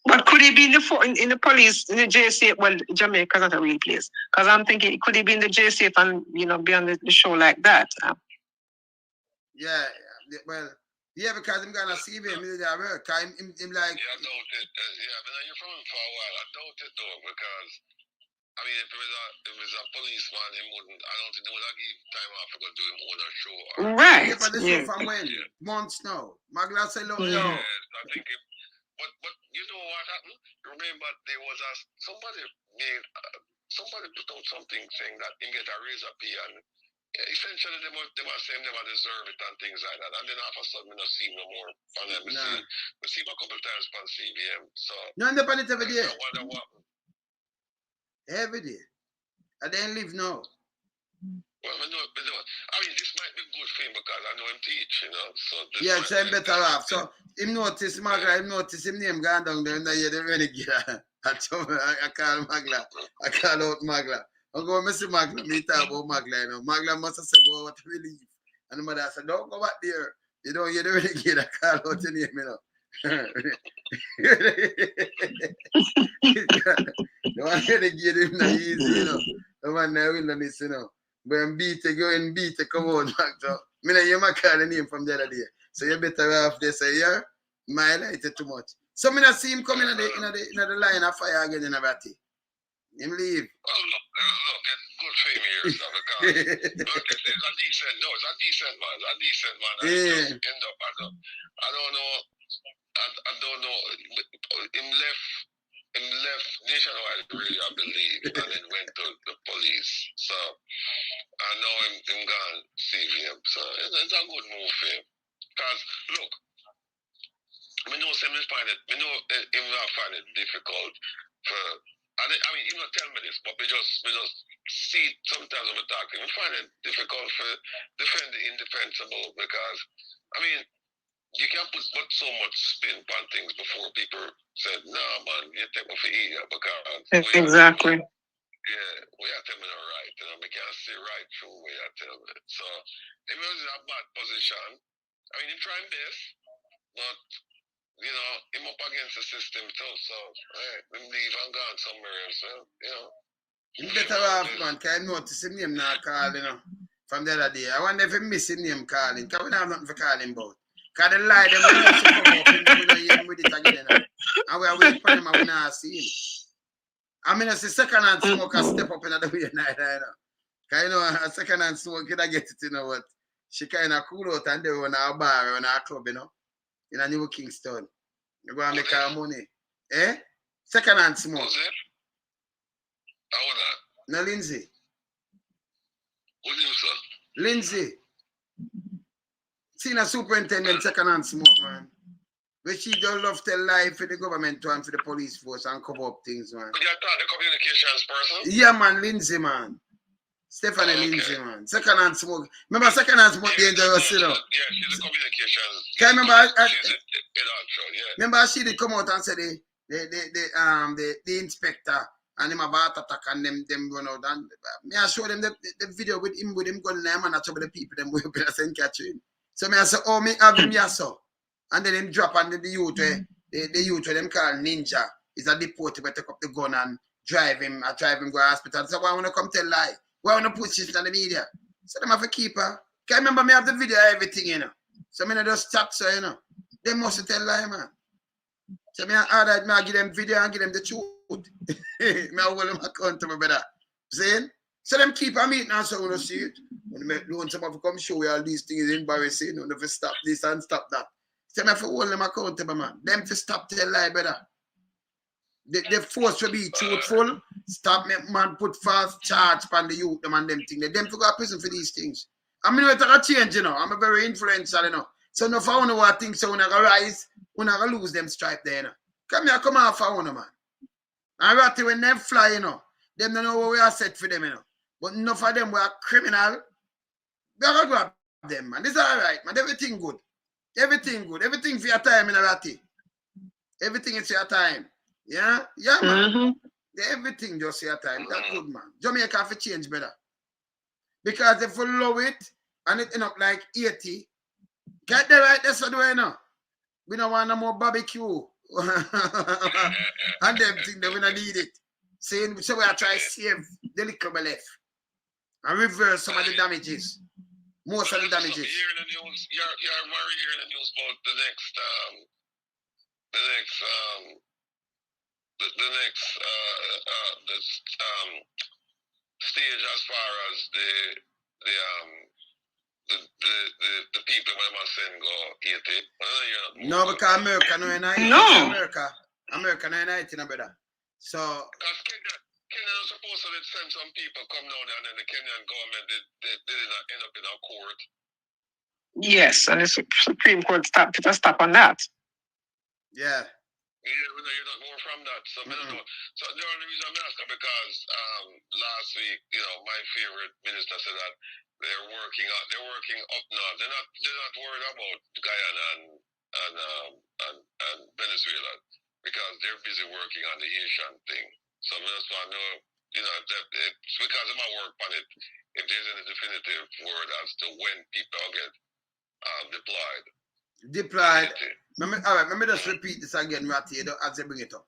But could he be in the police, in the JSA? Well, Jamaica's not a real place. Because I'm thinking, could he be in the JSA and, you know, be on the show like that? Yeah, well, yeah, because I'm going to see him in the work. Him like... Yeah, I doubt it. Yeah, but you're from him for a while. I doubt it, though, because, I mean, if it was a policeman, I don't think they would have given time off to go do him on a show. Right. Yeah, but this is from when? Yeah. Months now. Magla said, look, yo. Yes, I think it... But you know what happened? Remember, there was somebody put out something saying that he get a razor pay and essentially they were saying they deserve it and things like that. And then all of a sudden, we don't see no more from them. We see him a couple times on CBM. So no, independent every day. I wonder what. Every day. And then leave now. Well, I mean, this might be good for him because I know him teach, you know. So yeah, so I'm better off. So him notice Magla, him name gone down there and they hear the renegade. I call Magla. I call out Magla. I'm going to see Magla. Me talk about Magla, you know. Magla must have said, well, what we leave. And the mother said, don't go back there. You don't hear the renegade. I call out your name, you know. The one renegade him not easy, you know. The one that wilderness, you know. When go and beat it, come on back. So, I know you might call the name from the other day. So you better off there, say, yeah, My light too much. So me not see him coming in the line of fire again in a batty. Him leave. Oh, look, it's good for him here, so because look, it's a decent, no, it's a decent man. And he just end up, I don't know, him left nationwide, really, I believe, and then went to the police. So, I know him gone save him. So, it's a good move for him. Because, look, I know him not find it difficult for, I mean, he not tell me this, but we just see it sometimes when we talk to him. We find it difficult for defend the indefensible because, I mean, you can't put so much spin on things before people said, nah, man, you take me for idiot because... Exactly. We are telling me right. We can't see right through we are telling me. So, he was in a bad position. I mean, he tried best, but, him up against the system too. So, him leave and gone somewhere else. You better off, man, because I noticed his name now calling, from the other day. I wonder if he miss his name calling, because we don't have nothing for calling about. Because the lie, them we used to come up, we don't hear him with it again, and we are waiting for him and we not see him. I mean, it's the second-hand smoker step up in the way night, Because, a second-hand smoker, get it, what? She kind of cool out and they run our bar, run our club, in a New Kingston. You go and make our money. Second-hand smoke. Who's it? How was that? No, Lindsay. Who's you, sir? Lindsay. Seen a superintendent second-hand smoke, man. But she don't love to lie for the government and for the police force and cover up things, man. Could you talk the communications person? Yeah, man, Lindsay, man. Stephanie Lindsay, man. Second-hand smoke. Remember, second-hand smoke dangerous, Yeah, she's a communications. Can you remember? She's an actual, yeah. Remember, she did come out and say the inspector and him about attack and them run out. And me I show them the video with him going in there and I trouble the people them way up in the catch him. So me I say, oh, me have him here, so. And then him drop and the youth where them call Ninja. Is a deported but take up the gun and drive him go to hospital. So why want to come tell lie? Why want to push it on the media? So them have a keeper. Can remember me have the video everything, So me not just chat, so they must tell lie, man. So me I give them video and give them the truth. Me I hold them accountable, brother. Saying? So them keep a meeting and so we don't see it. When they make some of them come show where all these things is embarrassing, you have to stop this and stop that. So me have to hold them accountable, man. Them to stop tell lie, brother. They forced to be truthful. Stop me, man, put false charge on the youth, them and them things. They them to go to prison for these things. I mean, it's a change, I'm a very influential, So no for one what things so when I rise, when I lose them stripe there, Come here, come off for one, man. And ratty when them fly, them don't know what we are set for them, But enough of them were criminal. We are gonna grab them, man. This is alright, man. Everything good. Everything good. Everything for your time, ratty. Everything is your time. Yeah, man. Mm-hmm. Everything just your time. That's good, man. Jamaica have to change better. Because if we low it and it end up like 80, get the right that's what we know. We don't want no more barbecue. And them things that we don't need it. So we are trying to save the little bit left. And reverse some of the damages. Most of the damages. You're in the news. You're here in the news about the stage as far as the people when I'm saying go 80. No, because America no united. No. America no united, brother. So because Kenya was supposed to send some people come down there and then the Kenyan government they did not end up in our court. Yes, and the Supreme Court put a stop on that. yeah. Yeah, you're not more from that. So I don't know. So the only reason I'm asking because last week, my favorite minister said that they're working up now. They're not worried about Guyana and Venezuela because they're busy working on the Haitian thing. So that's why I know, that it's because of my work on it. If there's any definitive word as to when people get deployed. All right, let me just repeat this again, Ratty, as I bring it up.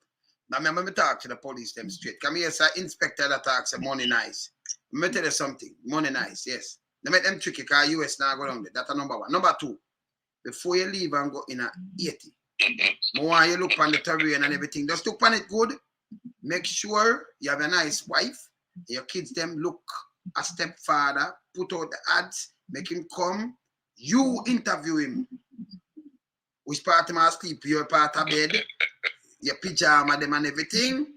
Now, let me talk to the police them straight. Come here, sir, inspector that talks money nice. Let me tell you something. Money nice, yes. They make them tricky because US now go down there. That's number one. Number two, before you leave and go in a 80, More you look on the terrain and everything. Just look on it good. Make sure you have a nice wife. Your kids them look a stepfather. Put out the ads. Make him come. You interview him. Which part of my sleep? Your part of bed. Your pajama them and everything.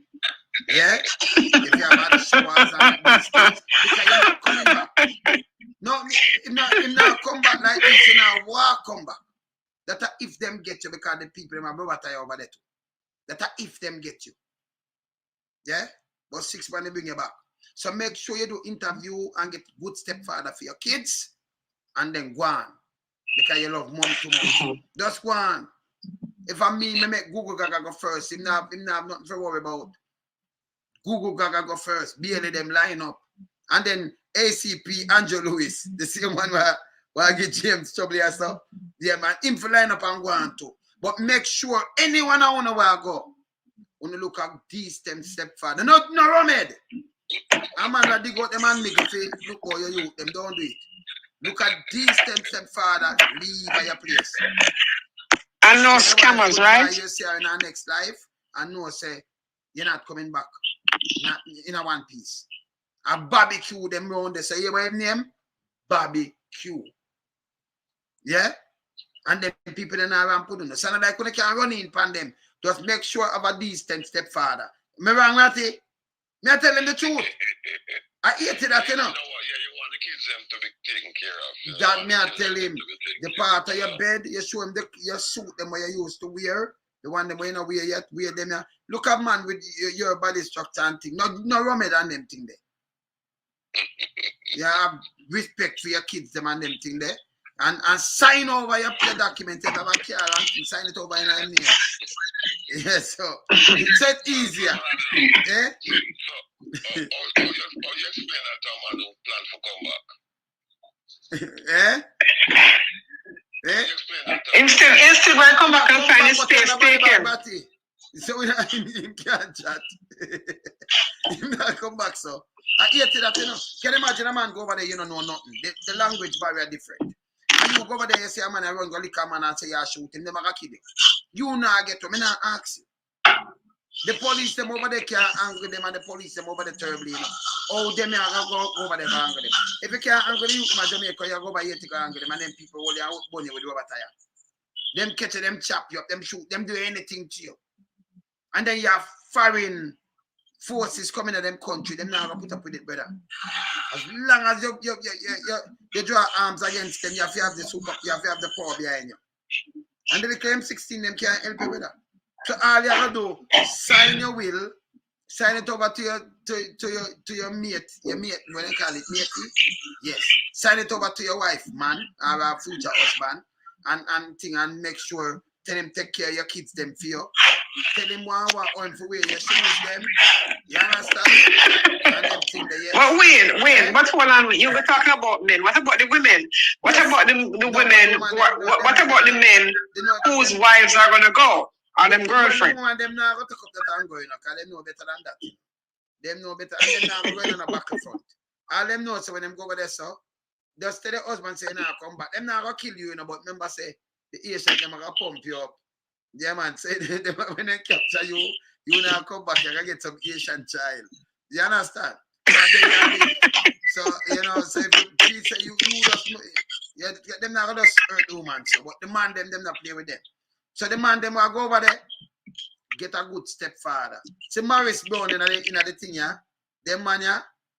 Yeah. If you have had showers and these things, because you're not coming back. No, him not come back like this. You know, walk come back. That if them get you, because the people in my brother tie over there too. That if them get you. Yeah? But 6 months they bring you back. So make sure you do interview and get good stepfather for your kids. And then go on. Because you love money too much. Just go on. If I make Google Gaga go first, him not have nothing to worry about. Google Gaga go first. Barely them line up. And then ACP Andrew Lewis, the same one where I get James trouble here, so yeah, man, him for line up and go on too. But make sure anyone I want to where I go, when you look at these them stepfather. No Romed. I'm gonna dig out them and make it say, look how you youth, them don't do it. Look at these them stepfather, leave at your place. And no scammers, right? You see her in our next life, and no say, you're not coming back. Not in a one piece. A barbecue them round there. So you have name? Barbecue. Yeah? And then people in around put on the son of that can run in pan them. Just make sure of a decent stepfather. Me wrong, Ratty? Me I tell them the truth. I hate it that, you know. Yeah, you want the kids them to be taken care of. That me I tell him. The part of your bed, you show him your suit them where you used to wear. The one them where you don't wear yet, wear them. Look at man with your body structure and thing. No rummed and them thing there. You have respect for your kids them and them thing there. And sign over your document. If you have a car and sign it over in your name. Yeah, so it's easier. Yeah? So, you explain that to a man who plan for come back? Eh? Eh? Instead when I come back and find his space taken. So we can't chat. He not come back, so. I hate that, you know. Can you imagine a man go over there, you don't know nothing. The language barrier different. And you go over there, you say a man, I run, go lick a man and say, you shoot him, them are kill him. You not get to me, not ask you. The police, them over there can't angle them, and the police, them over there terribly, you know. Oh, them are go over there, angle them. If you can't angle you from Jamaica, you go over here to go angle them, and then people hold their bunny with the rubber tire. Them catch them, chop you up, them shoot, them do anything to you. And then you have foreign forces coming to them country, them now gonna put up with it, brother. As long as you draw arms against them, you have to have the super, you have to have the power behind you. And then they claim 16, them can't help you with that. So all you have to do, sign your will, sign it over to your mate, when they call it matey. Yes. Sign it over to your wife, man, or a future husband, and make sure, tell him take care of your kids, them for you. Tell him what on for where you shoes them. You understand? And them thing there, yeah. But Wayne, what's going on? You were talking about men. What about the women? What about the women? What about the men whose wives are gonna go? Or them girlfriends? Them now go to up that and going, because they know better than that. Them know better, and them now going on a back front. All them know, so when them go over there, so just tell the husband say, nah, come back. Them now go kill you, you know, but remember say, the Asian, them are going to pump you up. Yeah, man, say, when they capture you, you now come back, you're going to get some Asian child. You understand? So, you know, so if you say you just, them not going to just hurt the woman, so, but the man, them not play with them. So the man, them will go over there, get a good stepfather. See, Morris Brown in the thing, yeah? Them man,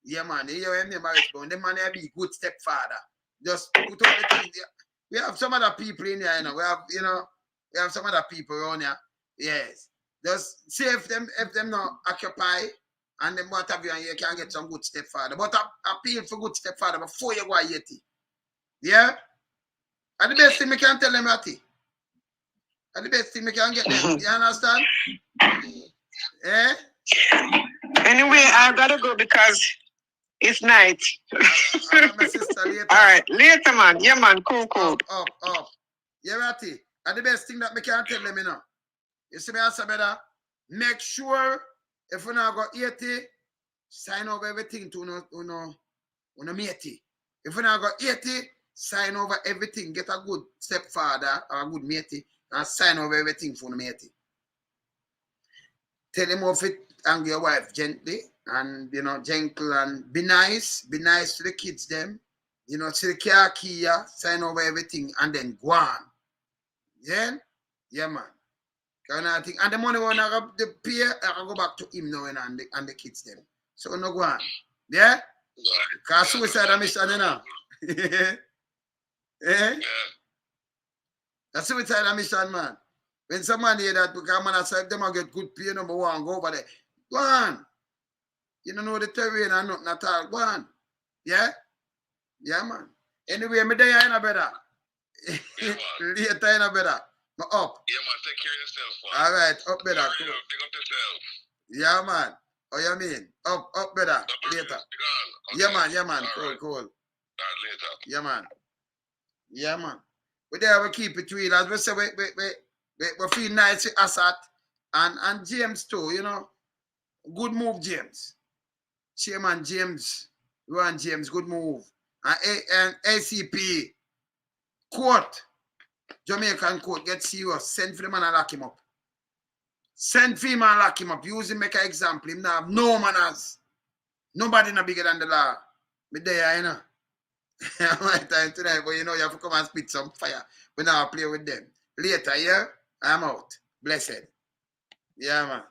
yeah, man, you hear him, Morris Brown, them man, be good stepfather. Just put out the thing, yeah. We have some other people in here, you know. We have some other people around here. Yes. Just see if them not occupy and then what have you, and you can get some good stepfather. But appeal for good stepfather before you go yeti. Yeah? And the best thing we can tell them, Ratty. And the best thing we can get them. You understand? Eh? Anyway, I've got to go because it's night. My sister later. All right, later, man. Yeah, man. Cool. Up. Yeah, Ratty. And the best thing that we can tell them, you know. You see me answer better? Make sure if you now got 80, sign over everything to no matey. If you now got 80, sign over everything. Get a good stepfather or a good matey. and sign over everything for the matey. Tell him off it and your wife gently and gentle and be nice to the kids them. See the car key, yeah, sign over everything and then go on. Yeah? Yeah, man. Kind of thing. And the money when I go the pay, I go back to him now and the kids them. So no go on. Yeah? Because suicide mission, eh? Yeah. That's suicide mission, man. When someone hear that, because man, I said them get good pay, number one, go over there. Go on. You don't know the terrain and nothing at all. Go on. Yeah? Yeah, man. Anyway, me there in a better. Yeah, man. Later in a better. No, up. Yeah, man. Take care of yourself, man. All right, up better. Hurry Cool. up, pick up yourself. Yeah, man. Oh, you mean? Up better. Later. Okay. Yeah, man. All Cool, right. cool. All right, later. Yeah, man. Yeah, man. But there we keep it real. As we say, we feel nice with Isat and James too, Good move, James. Chairman James, Rohan James, good move. And ACP court, Jamaican court, get serious. Send for the man and lock him up. Send for him and lock him up. Use him, make an example. Him now have no manners. Nobody no bigger than the law. Me there, My time tonight, but you have to come and spit some fire. We now play with them. Later, yeah? I'm out. Blessed. Yeah, man.